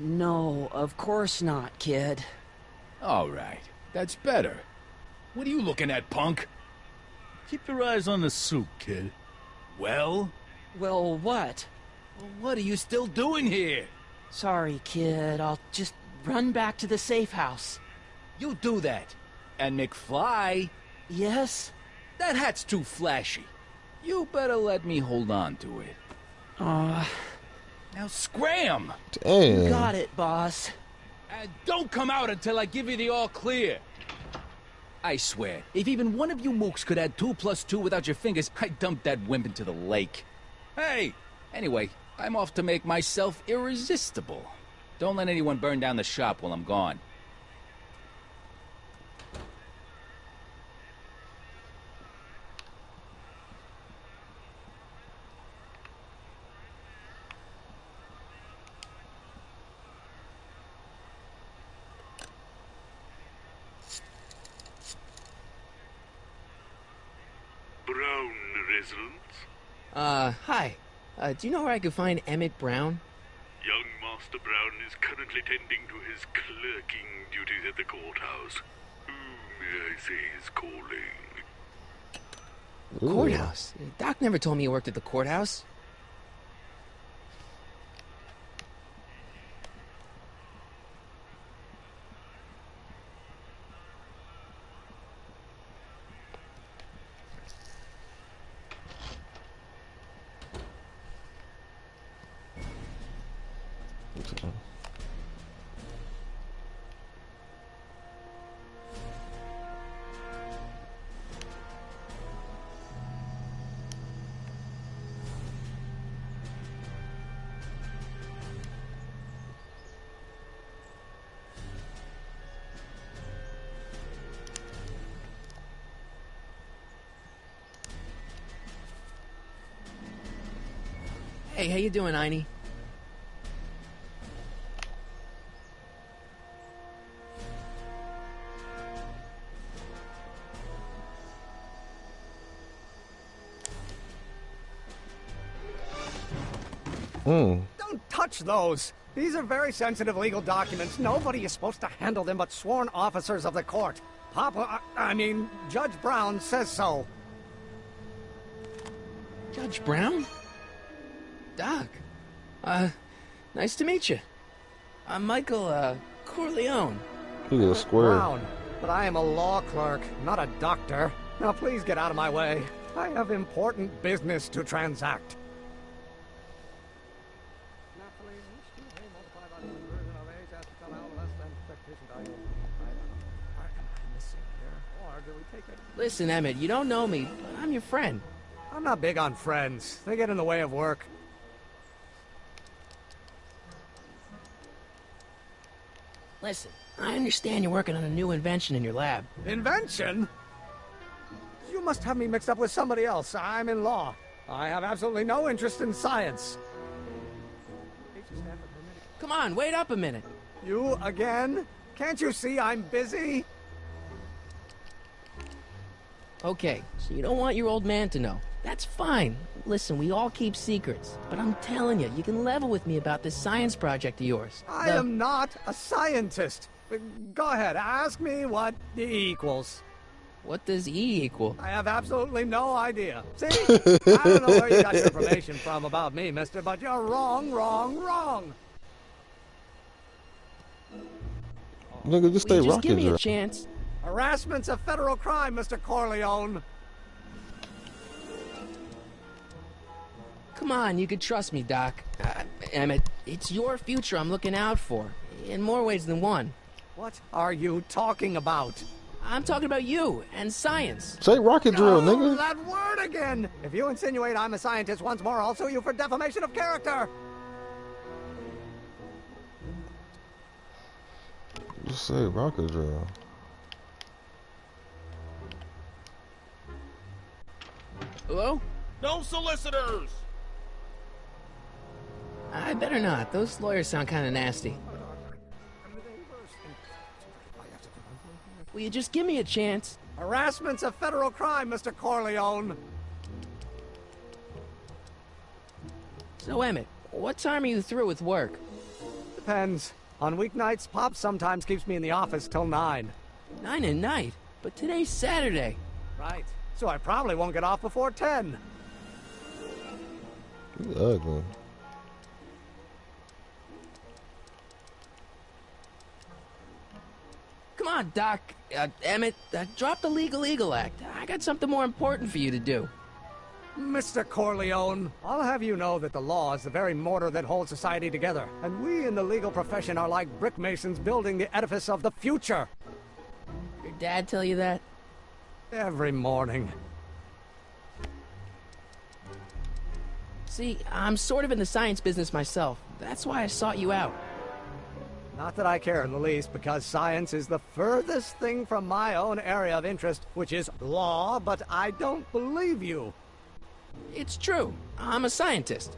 No, of course not, kid. All right, that's better. What are you looking at, punk? Keep your eyes on the soup, kid. Well? Well, what? What are you still doing here? Sorry, kid. I'll just run back to the safe house. You do that. And McFly? Yes? That hat's too flashy. You better let me hold on to it. Now scram! Damn. You got it, boss. And don't come out until I give you the all clear. I swear, if even one of you mooks could add 2 + 2 without your fingers, I'd dump that wimp into the lake. Hey! Anyway, I'm off to make myself irresistible. Don't let anyone burn down the shop while I'm gone. Brown residence? Hi. Do you know where I could find Emmett Brown? Young Master Brown is currently tending to his clerking duties at the courthouse. Who, may I say, is calling? Courthouse? Doc never told me you worked at the courthouse. Hey, how you doing, Einie? Don't touch those. These are very sensitive legal documents. Nobody is supposed to handle them but sworn officers of the court. Judge Brown says so. Judge Brown? Doc. Nice to meet you. I'm Michael, Corleone. He's a square. Brown, but I am a law clerk, not a doctor. Now please get out of my way. I have important business to transact. Listen, Emmett, you don't know me, but I'm your friend. I'm not big on friends. They get in the way of work. Listen, I understand you're working on a new invention in your lab. Invention? You must have me mixed up with somebody else. I'm in law. I have absolutely no interest in science. Come on, wait up a minute. You again? Can't you see I'm busy? Okay, so you don't want your old man to know. That's fine. Listen, we all keep secrets. But I'm telling you, you can level with me about this science project of yours. I am not a scientist. Go ahead, ask me what E equals. What does E equal? I have absolutely no idea. See? I don't know where you got your information from about me, mister, but you're wrong. Nigga, just stay just give me a rocking. chance. Harassment's a federal crime, Mr. Corleone. Come on, you can trust me, Doc. Emmett, it's your future I'm looking out for. In more ways than one. What are you talking about? I'm talking about you and science. Say rocket drill, nigga. That word again! If you insinuate I'm a scientist once more, I'll sue you for defamation of character. Just say rocket drill. Hello? No solicitors! I better not. Those lawyers sound kind of nasty. Will you just give me a chance? Harassment's a federal crime, Mr. Corleone. So, Emmett, what time are you through with work? Depends. On weeknights, Pop sometimes keeps me in the office till 9. 9 at night? But today's Saturday. Right. So I probably won't get off before 10. You ugly. Come on, Doc. Emmett, drop the Legal Eagle Act. I got something more important for you to do. Mr. Corleone, I'll have you know that the law is the very mortar that holds society together, and we in the legal profession are like brick masons building the edifice of the future. Your dad tell you that? Every morning. See, I'm sort of in the science business myself. That's why I sought you out. Not that I care in the least, because science is the furthest thing from my own area of interest, which is law, but I don't believe you. It's true. I'm a scientist.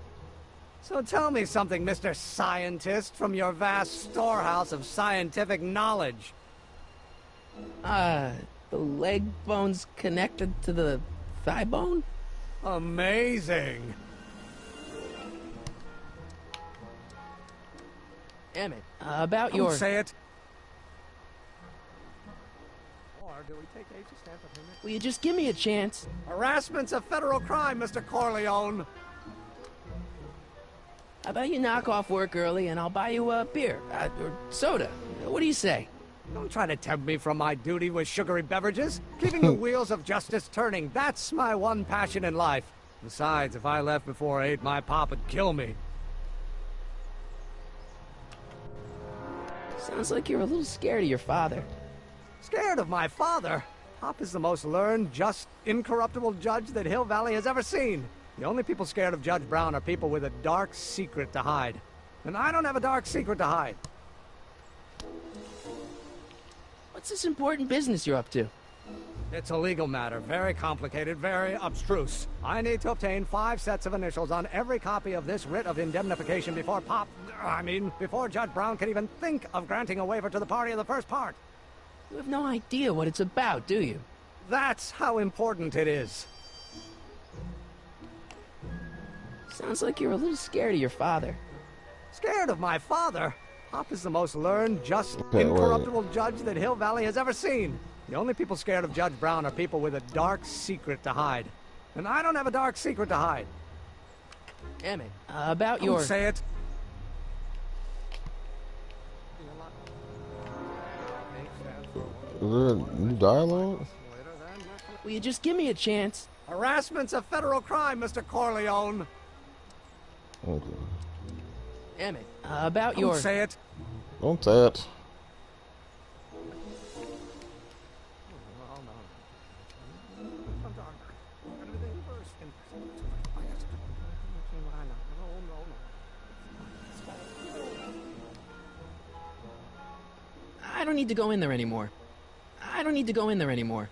So tell me something, Mr. Scientist, from your vast storehouse of scientific knowledge. The leg bone's connected to the thigh bone? Amazing. Emmett, about Don't your... say it. Or do we take H's stamp of him? Will you just give me a chance? Harassment's a federal crime, Mr. Corleone. How about you knock off work early and I'll buy you a beer, or soda. What do you say? Don't try to tempt me from my duty with sugary beverages. Keeping the wheels of justice turning, that's my one passion in life. Besides, if I left before 8, my pop would kill me. Sounds like you're a little scared of your father. Scared of my father? Pop is the most learned, just, incorruptible judge that Hill Valley has ever seen. The only people scared of Judge Brown are people with a dark secret to hide. And I don't have a dark secret to hide. What's this important business you're up to? It's a legal matter, very complicated, very abstruse. I need to obtain 5 sets of initials on every copy of this writ of indemnification before before Judge Brown can even think of granting a waiver to the party of the first part. You have no idea what it's about, do you? That's how important it is. Sounds like you're a little scared of your father. Scared of my father? Pop is the most learned, just, incorruptible judge that Hill Valley has ever seen. The only people scared of Judge Brown are people with a dark secret to hide. And I don't have a dark secret to hide. Emmett, about your... Don't say it. Is there new dialogue? Will you just give me a chance? Harassment's a federal crime, Mr. Corleone. Okay. Emmett, about your... Don't say it. Don't say it. I don't need to go in there anymore. I don't need to go in there anymore.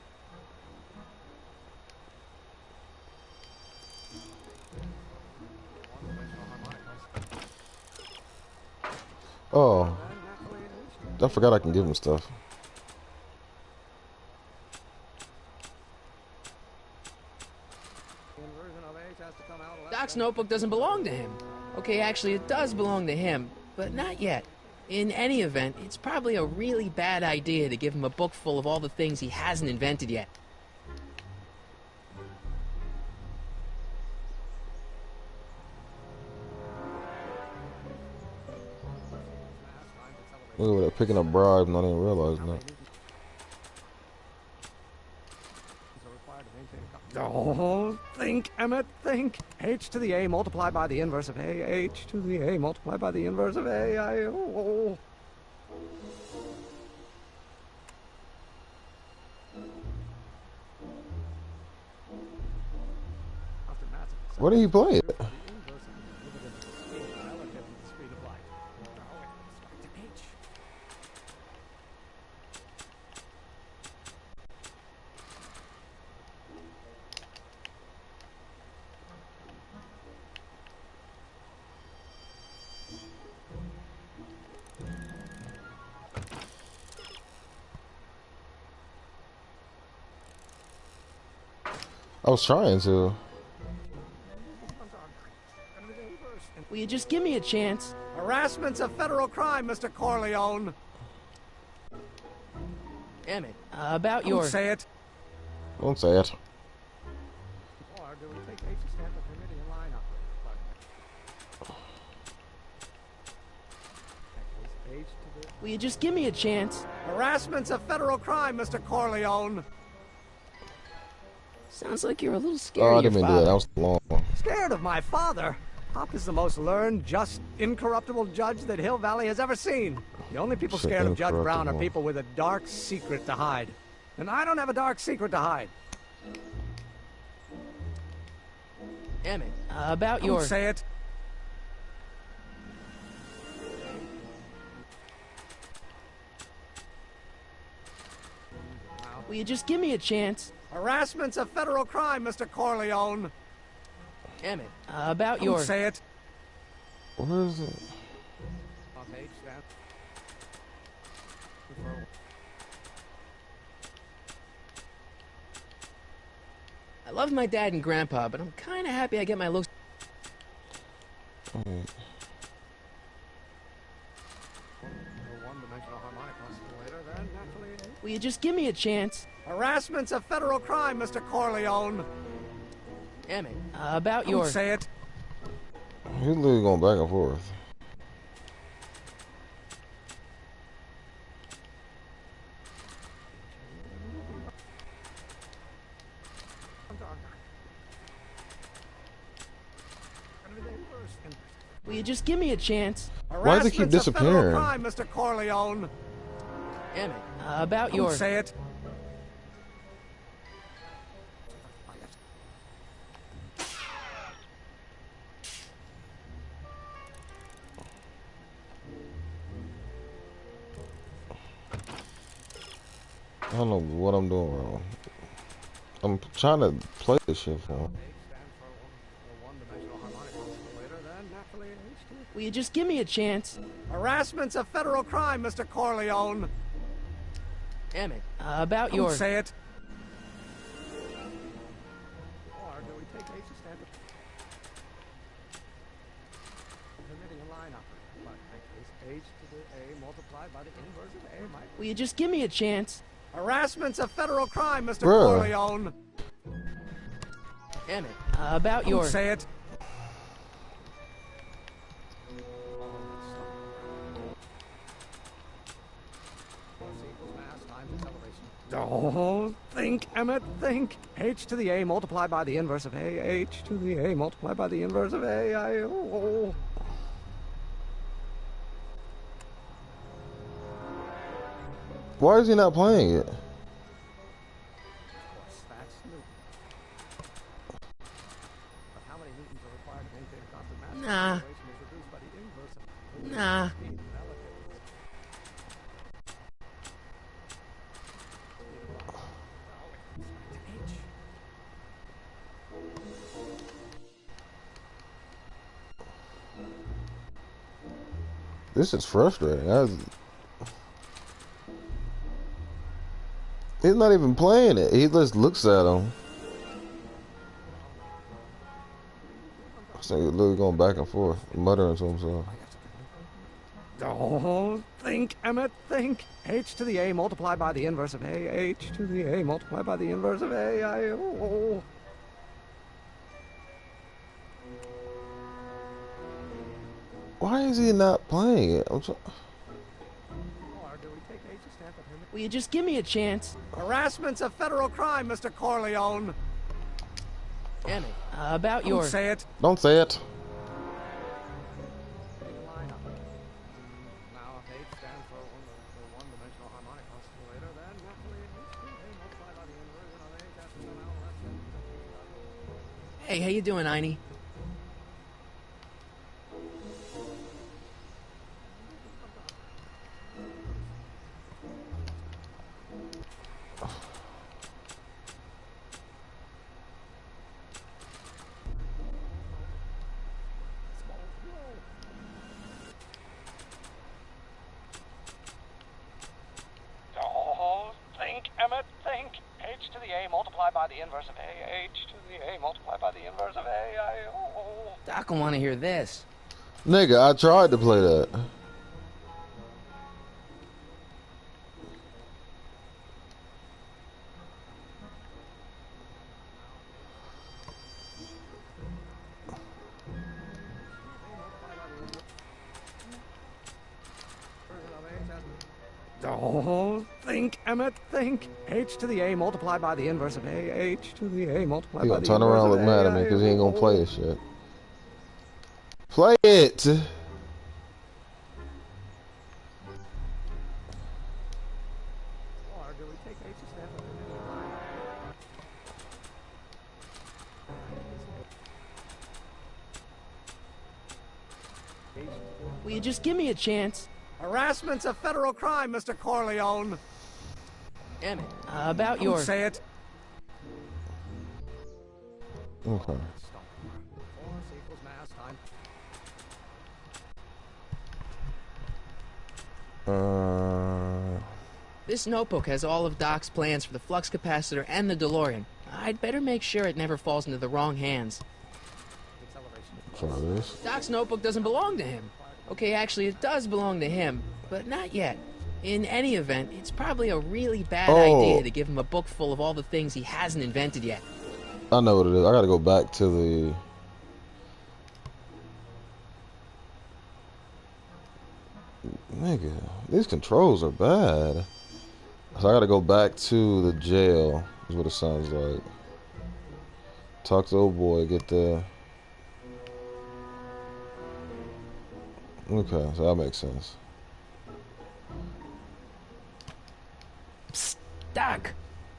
Oh. I forgot I can give him stuff. Doc's notebook doesn't belong to him. Okay, actually, it does belong to him, but not yet. In any event, it's probably a really bad idea to give him a book full of all the things he hasn't invented yet. Look at that, picking up bribes, not even realizing that. Oh, think, Emmett, think. H to the A multiplied by the inverse of A. H to the A multiplied by the inverse of A. Oh. Where did he play it? I was trying to. Will you just give me a chance? Harassment's a federal crime, Mr. Corleone. Emmett, about your... Don't say it. Don't say it. Or do we take H's stamp of him in lineup? Will you just give me a chance? Harassment's a federal crime, Mr. Corleone. Sounds like you're a little scared Oh, I of your didn't mean to do that. father. That was long. Scared of my father? Pop is the most learned, just, incorruptible judge that Hill Valley has ever seen. The only people scared of Judge Brown are people with a dark secret to hide. And I don't have a dark secret to hide. Emmett, about your... Don't say it. Will you just give me a chance? Harassment's a federal crime, Mr. Corleone. Emmett, about Don't your... say it. Where is it? I love my dad and grandpa, but I'm kind of happy I get my looks. Will you just give me a chance? Harassment's a federal crime, Mr. Corleone. Damn it. About your... Don't say it. He's literally going back and forth. Will you just give me a chance? Why does it keep disappearing? A federal crime, Mr. Corleone. Damn it. About your... Don't say it. I don't know what I'm doing wrong. I'm trying to play this shit for him. Will you just give me a chance? Harassment's a federal crime, Mr. Corleone. Damn it. About your... Don't say it. Or do we take H's standard? Permitting a line operator. But in case H to the A multiplied by the inverse of A might... Will you just give me a chance? Harassment's a federal crime, Mr. Bruh. Corleone. Damn it. About your... Don't say it. Oh, think, Emmett, think. H to the A multiplied by the inverse of A. H to the A multiplied by the inverse of A. Oh. Why is he not playing it? Nah. Nah. This is frustrating. He's not even playing it. He just looks at him. So he's literally going back and forth, muttering to himself. Oh, think, Emmett, think. H to the A multiplied by the inverse of A. H to the A multiplied by the inverse of A. Oh. Why is he not playing it? Will you just give me a chance? Harassment's a federal crime, Mr. Corleone. Damn it. About your... Don't say it. Don't say it. Hey, how you doing, Einie? Oh, think, Emmett, think. H to the A multiplied by the inverse of A. H to the A multiplied by the inverse of A. Oh. Doc will want to hear this. Nigga, I tried to play that. Oh, think, Emmett, think. H to the A multiplied by the inverse of A. H to the A multiplied He by gonna the turn inverse around of and look mad at me A. because he ain't gonna play this shit. Play it! Will you just give me a chance? Harassment's a federal crime, Mr. Corleone. Damn it. About your... Don't say it. Okay. This notebook has all of Doc's plans for the flux capacitor and the DeLorean. I'd better make sure it never falls into the wrong hands. Doc's notebook doesn't belong to him. Okay, actually, it does belong to him, but not yet. In any event, it's probably a really bad idea to give him a book full of all the things he hasn't invented yet. I know what it is. I gotta go back to the... Nigga, these controls are bad. So I gotta go back to the jail, is what it sounds like. Talk to old boy, get the... Okay, so that makes sense. Psst, Doc!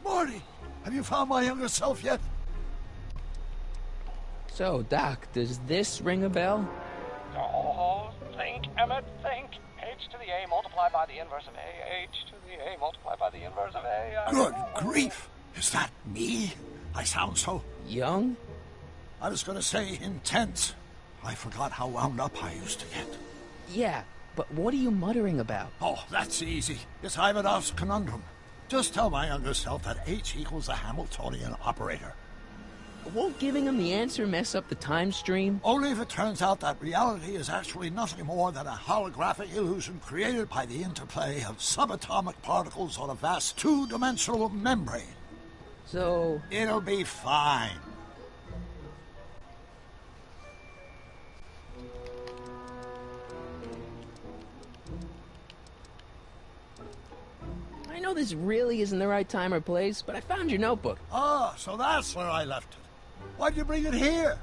Marty, have you found my younger self yet? So, Doc, does this ring a bell? Oh, think, Emmett, think. H to the A multiplied by the inverse of A. H to the A multiplied by the inverse of A. Good grief! Is that me? I sound so... young? I was gonna say intense. I forgot how wound up I used to get. Yeah, but what are you muttering about? Oh, that's easy. It's Ivanov's conundrum. Just tell my younger self that H equals a Hamiltonian operator. Won't giving him the answer mess up the time stream? Only if it turns out that reality is actually nothing more than a holographic illusion created by the interplay of subatomic particles on a vast two-dimensional membrane. So... it'll be fine. I know this really isn't the right time or place, but I found your notebook. Ah, so that's where I left it. Why'd you bring it here?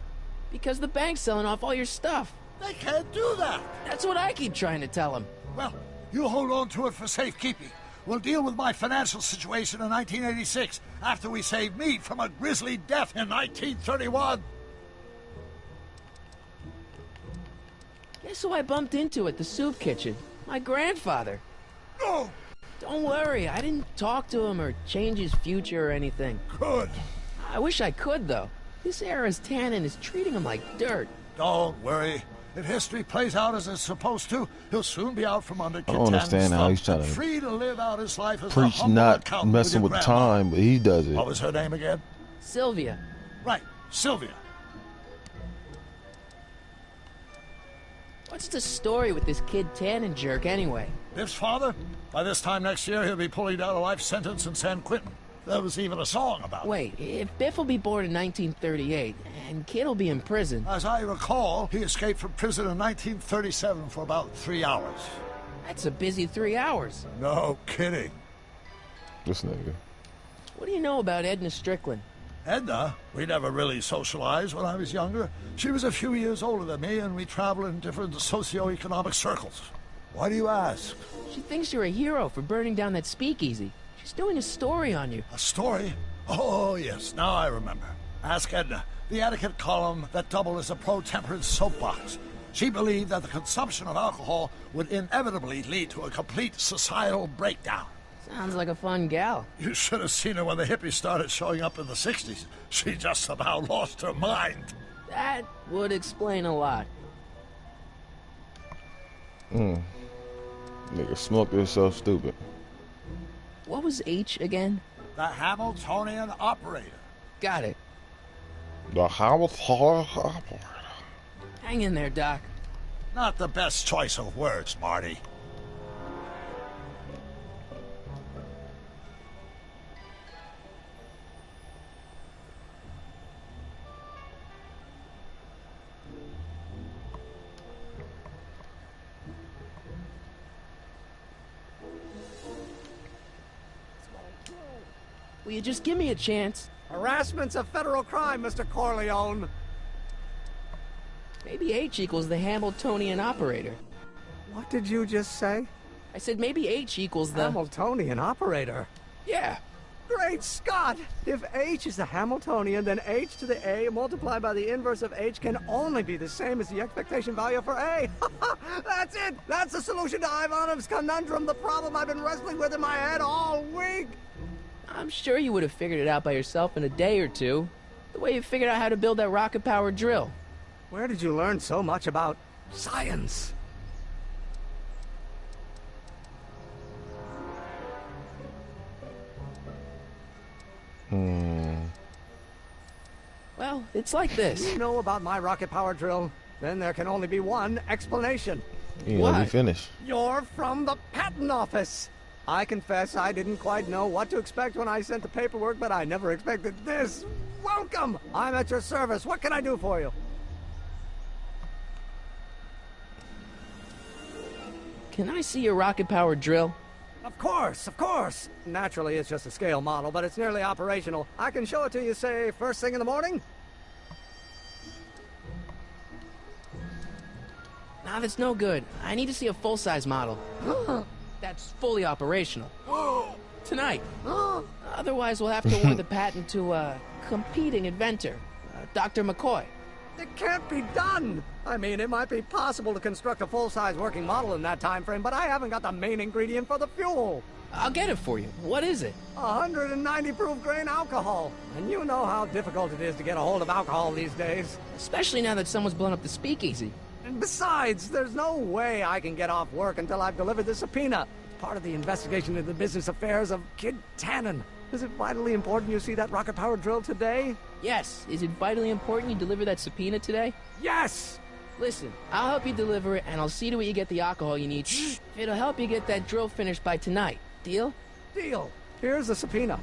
Because the bank's selling off all your stuff. They can't do that. That's what I keep trying to tell them. Well, you hold on to it for safekeeping. We'll deal with my financial situation in 1986 after we save me from a grisly death in 1931. Guess who I bumped into at the soup kitchen? My grandfather. No! Don't worry, I didn't talk to him or change his future or anything. Good. I wish I could, though. This era's tannin is treating him like dirt. Don't worry. If history plays out as it's supposed to, he'll soon be out from under I don't understand how he's trying to free to live out his life as preach a humble not accountant messing with your the grandma. time, but he does it. What was her name again? Sylvia. Right, Sylvia. What's the story with this kid Tannin jerk anyway? Biff's father? By this time next year, he'll be pulling down a life sentence in San Quentin. There was even a song about it. Wait, if Biff will be born in 1938, and Kid will be in prison... As I recall, he escaped from prison in 1937 for about 3 hours. That's a busy 3 hours. No kidding. This nigga. What do you know about Edna Strickland? Edna? We never really socialized when I was younger. She was a few years older than me, and we traveled in different socioeconomic circles. Why do you ask? She thinks you're a hero for burning down that speakeasy. She's doing a story on you. A story? Oh, yes, now I remember. Ask Edna, the etiquette column that doubled as a pro-temperance soapbox. She believed that the consumption of alcohol would inevitably lead to a complete societal breakdown. Sounds like a fun gal. You should have seen her when the hippies started showing up in the 60s. She just about lost her mind. That would explain a lot. Nigga smoked himself stupid. What was H again? The Hamiltonian operator. Got it. The Hamiltonian operator. Hang in there, Doc. Not the best choice of words, Marty. Will you just give me a chance? Harassment's a federal crime, Mr. Corleone. Maybe H equals the Hamiltonian operator. What did you just say? I said maybe H equals the... Hamiltonian operator? Yeah. Great Scott! If H is the Hamiltonian, then H to the A multiplied by the inverse of H can only be the same as the expectation value for A. That's it! That's the solution to Ivanov's conundrum, the problem I've been wrestling with in my head all week! I'm sure you would have figured it out by yourself in a day or two. The way you figured out how to build that rocket-powered drill. Where did you learn so much about science? Well, it's like this. You know about my rocket power drill? Then there can only be one explanation. You ain't let me finish. You're from the patent office. I confess I didn't quite know what to expect when I sent the paperwork, but I never expected this. Welcome! I'm at your service. What can I do for you? Can I see your rocket-powered drill? Of course, of course. Naturally, it's just a scale model, but it's nearly operational. I can show it to you, say, first thing in the morning? Nah, that's no good. I need to see a full-size model. That's fully operational. Tonight. Otherwise, we'll have to award the patent to a competing inventor, Dr. McCoy. It can't be done! I mean, it might be possible to construct a full-size working model in that time frame, but I haven't got the main ingredient for the fuel. I'll get it for you. What is it? 190 proof grain alcohol. And you know how difficult it is to get a hold of alcohol these days. Especially now that someone's blown up the speakeasy. And besides, there's no way I can get off work until I've delivered the subpoena. It's part of the investigation into the business affairs of Kid Tannen. Is it vitally important you see that rocket-powered drill today? Yes. Is it vitally important you deliver that subpoena today? Yes! Listen, I'll help you deliver it, and I'll see to it you get the alcohol you need. It'll help you get that drill finished by tonight. Deal? Deal. Here's the subpoena.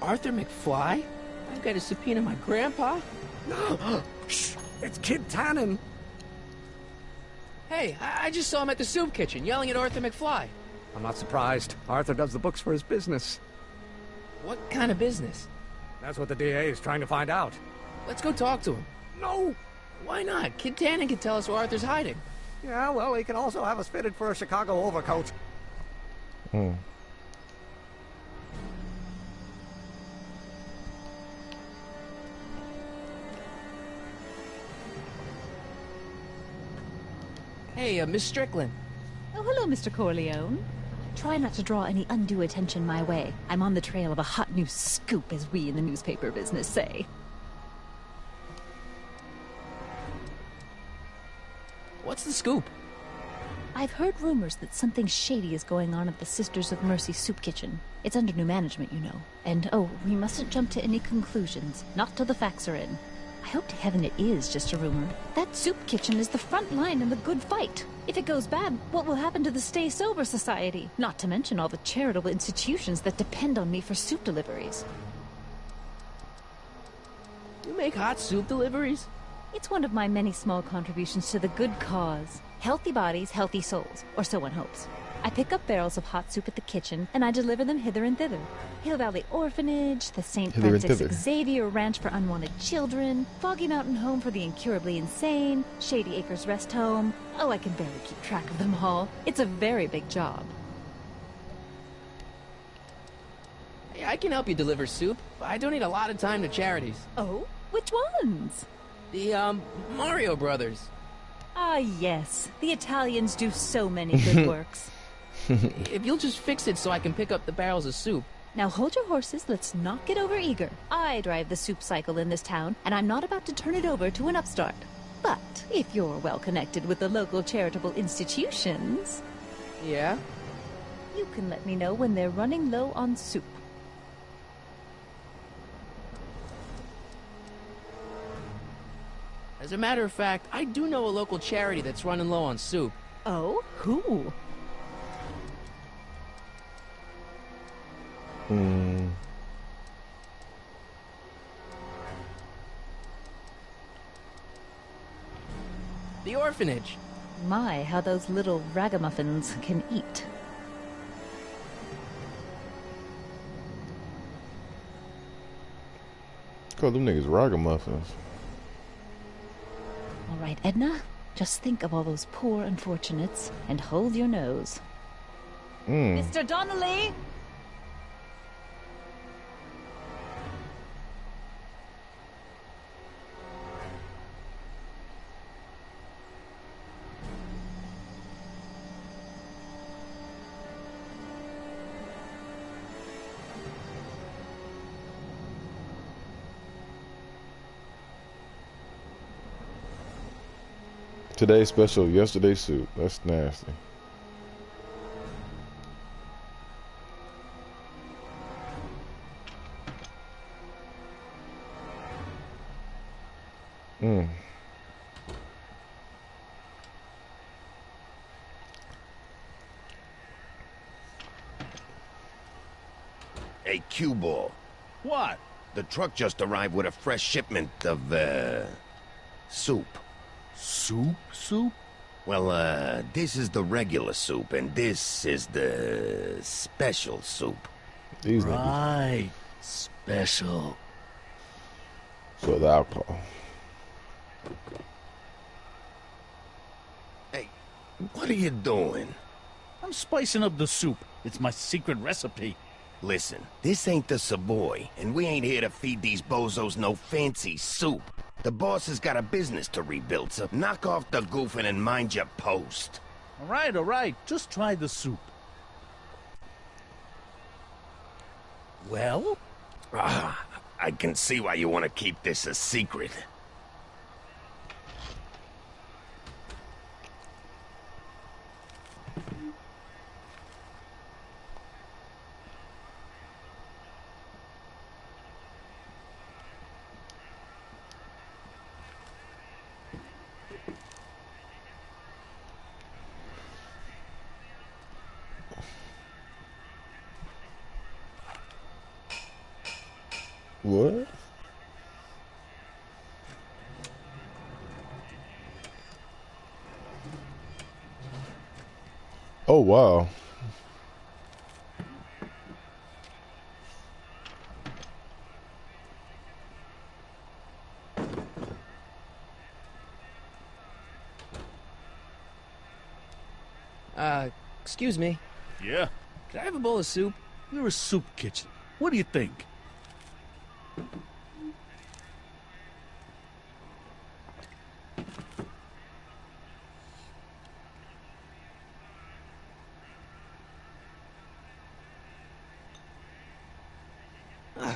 Arthur McFly? I've got to subpoena my grandpa? Shh! It's Kid Tannen. Hey, I just saw him at the soup kitchen, yelling at Arthur McFly. I'm not surprised. Arthur does the books for his business. What kind of business? That's what the DA is trying to find out. Let's go talk to him. No! Why not? Kid Tannen can tell us where Arthur's hiding. Yeah, well, he can also have us fitted for a Chicago overcoat. Hey, Miss Strickland. Oh, hello, Mr. Corleone. Try not to draw any undue attention my way. I'm on the trail of a hot new scoop, as we in the newspaper business say. What's the scoop? I've heard rumors that something shady is going on at the Sisters of Mercy soup kitchen. It's under new management, you know. And, oh, we mustn't jump to any conclusions. Not till the facts are in. I hope to heaven it is just a rumor. That soup kitchen is the front line in the good fight. If it goes bad, what will happen to the Stay Sober Society? Not to mention all the charitable institutions that depend on me for soup deliveries. You make hot soup deliveries? It's one of my many small contributions to the good cause. Healthy bodies, healthy souls, or so one hopes. I pick up barrels of hot soup at the kitchen, and I deliver them hither and thither. Hill Valley Orphanage, the St. Francis Xavier Ranch for Unwanted Children, Foggy Mountain Home for the Incurably Insane, Shady Acres Rest Home. Oh, I can barely keep track of them all. It's a very big job. Hey, I can help you deliver soup. I donate a lot of time to charities. Oh? Which ones? The, Mario Brothers. Ah, yes. The Italians do so many good works. If you'll just fix it so I can pick up the barrels of soup. Now hold your horses, let's not get overeager. I drive the soup cycle in this town, and I'm not about to turn it over to an upstart. But if you're well connected with the local charitable institutions... Yeah? You can let me know when they're running low on soup. As a matter of fact, I do know a local charity that's running low on soup. Oh? Who? The orphanage. My, how those little ragamuffins can eat. Call them niggas ragamuffins. All right, Edna, just think of all those poor unfortunates and hold your nose. Mr. Donnelly! Today's special, yesterday's soup. That's nasty. Hey, cue ball. What? The truck just arrived with a fresh shipment of, soup. Soup? Well, this is the regular soup, and this is the special soup. These right. Special. So the alcohol. Hey, what are you doing? I'm spicing up the soup. It's my secret recipe. Listen, this ain't the Savoy, and we ain't here to feed these bozos no fancy soup. The boss has got a business to rebuild, so knock off the goofing and mind your post. All right. Just try the soup. Well? I can see why you want to keep this a secret. What? Oh, wow. Excuse me. Yeah? Could I have a bowl of soup? You're a soup kitchen. What do you think?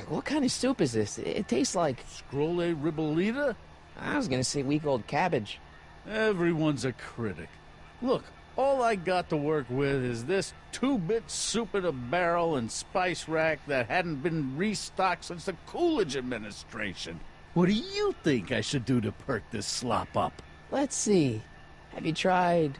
What kind of soup is this? It tastes like... Scrolle ribollita? I was gonna say week-old cabbage. Everyone's a critic. Look, all I got to work with is this 2-bit soup in a barrel and spice rack that hadn't been restocked since the Coolidge administration. What do you think I should do to perk this slop up? Let's see. Have you tried...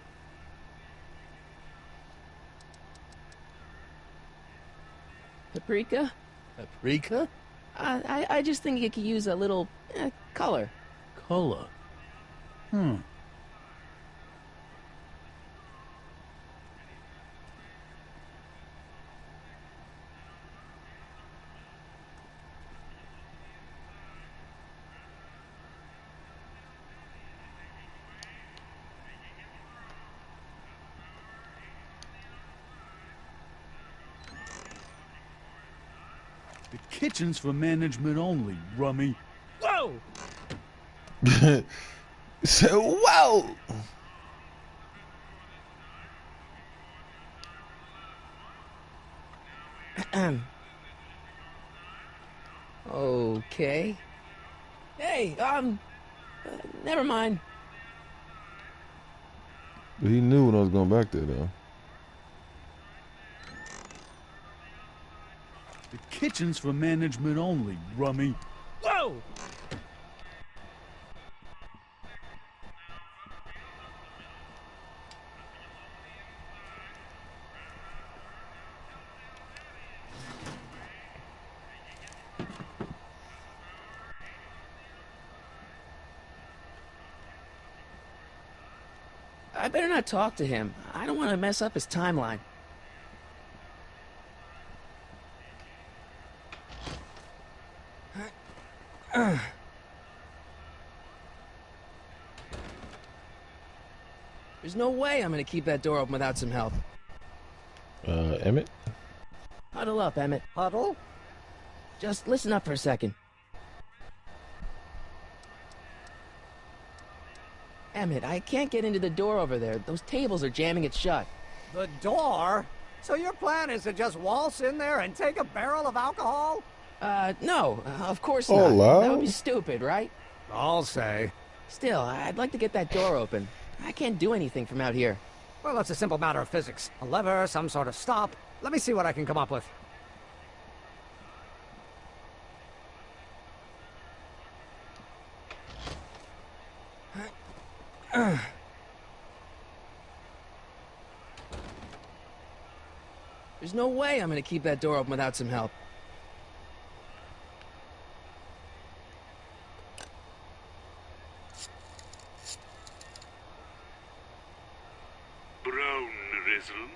paprika? Paprika? I just think it could use a little color. Color? The kitchen's for management only, rummy. Whoa! So, wow! Okay. Hey, never mind. But he knew when I was going back there, though. The kitchen's for management only, rummy. Whoa! I better not talk to him. I don't want to mess up his timeline. There's no way I'm gonna keep that door open without some help. Emmett? Huddle up, Emmett. Huddle? Just listen up for a second. Emmett, I can't get into the door over there. Those tables are jamming it shut. The door? So your plan is to just waltz in there and take a barrel of alcohol? No, of course Oh, not. wow. That would be stupid, right? I'll say. Still, I'd like to get that door open. I can't do anything from out here. Well, it's a simple matter of physics. A lever, some sort of stop. Let me see what I can come up with. There's no way I'm gonna keep that door open without some help. Brown residents.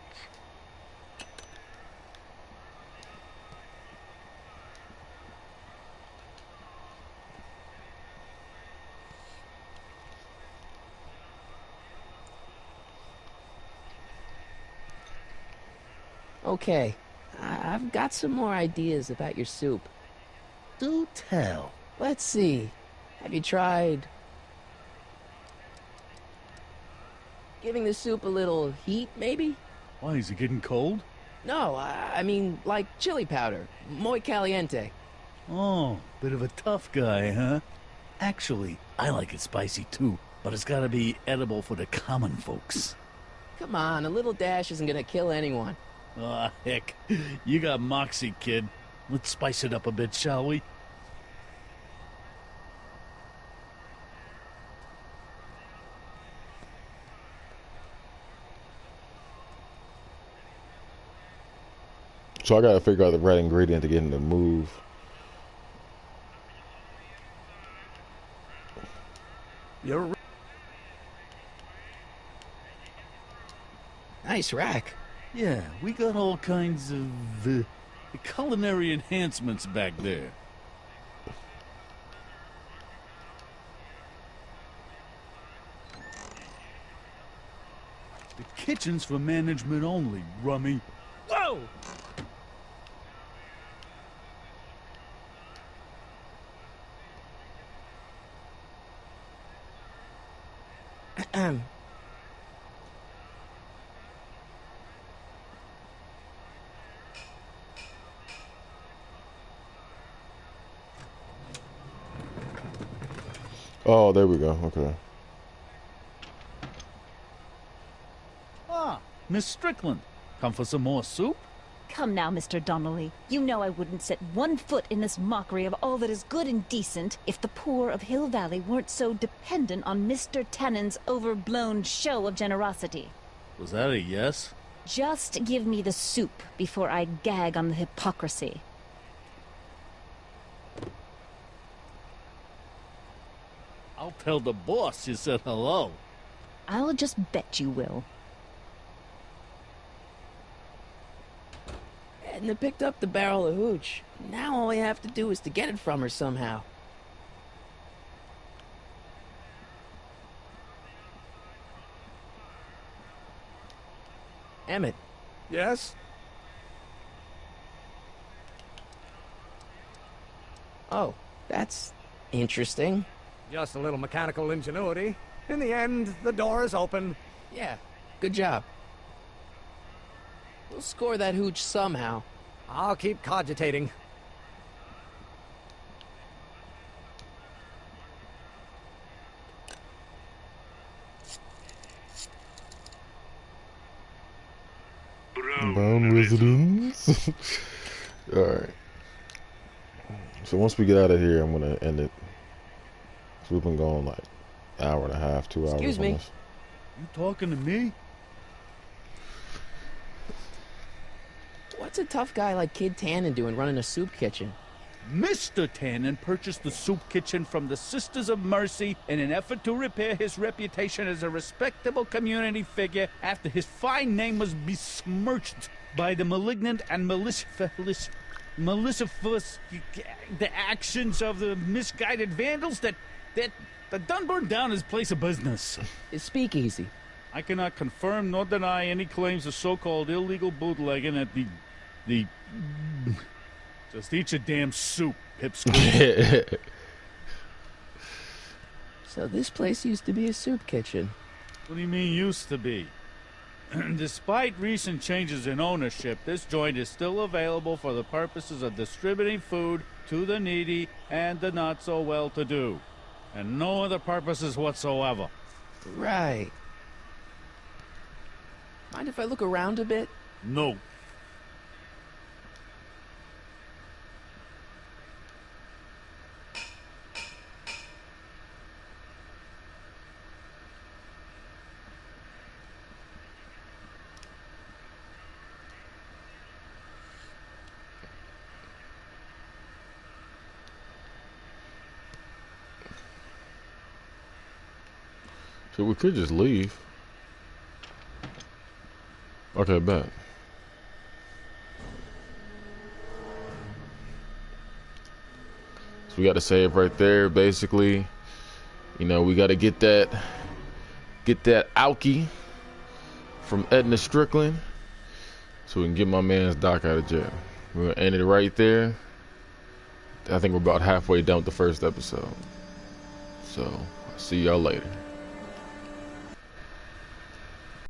Okay, I've got some more ideas about your soup. Do tell. Let's see. Have you tried giving the soup a little heat, maybe? Why, is it getting cold? No, I mean like chili powder. Muy caliente. Oh, bit of a tough guy, huh? Actually, I like it spicy too, but it's gotta be edible for the common folks. Come on, a little dash isn't gonna kill anyone. Ah, heck. You got moxie, kid. Let's spice it up a bit, shall we? So I gotta figure out the right ingredient to get him to move. You're Nice rack. Yeah, we got all kinds of culinary enhancements back there. The kitchen's for management only, rummy. Whoa! Oh, there we go. Okay. Ah, Miss Strickland. Come for some more soup? Come now, Mr. Donnelly. You know I wouldn't set one foot in this mockery of all that is good and decent if the poor of Hill Valley weren't so dependent on Mr. Tannen's overblown show of generosity. Was that a yes? Just give me the soup before I gag on the hypocrisy. I'll tell the boss you said hello. I'll just bet you will. Edna picked up the barrel of hooch. Now all we have to do is to get it from her somehow. Emmett. Yes? Oh, that's interesting. Just a little mechanical ingenuity. In the end, the door is open. Yeah, good job. We'll score that hooch somehow. I'll keep cogitating. Brown residents. All right. So once we get out of here, I'm gonna end it. So we've been going like an hour and a half, 2 hours. Excuse me. Almost. You talking to me? What's a tough guy like Kid Tannen doing running a soup kitchen? Mr. Tannen purchased the soup kitchen from the Sisters of Mercy in an effort to repair his reputation as a respectable community figure after his fine name was besmirched by the malignant and malicious the actions of the misguided vandals that done burned down his place of business. His speakeasy. I cannot confirm nor deny any claims of so-called illegal bootlegging at the just eat your damn soup, pipsqueak. So this place used to be a soup kitchen. What do you mean used to be? Despite recent changes in ownership, this joint is still available for the purposes of distributing food to the needy and the not-so-well-to-do. And no other purposes whatsoever. Right. Mind if I look around a bit? No. So we could just leave. Okay, bet. So we got to save right there. Basically, you know, we got to get that Alki from Edna Strickland, so we can get my man's Doc out of jail. We're gonna end it right there. I think we're about halfway done with the first episode. So I'll see y'all later.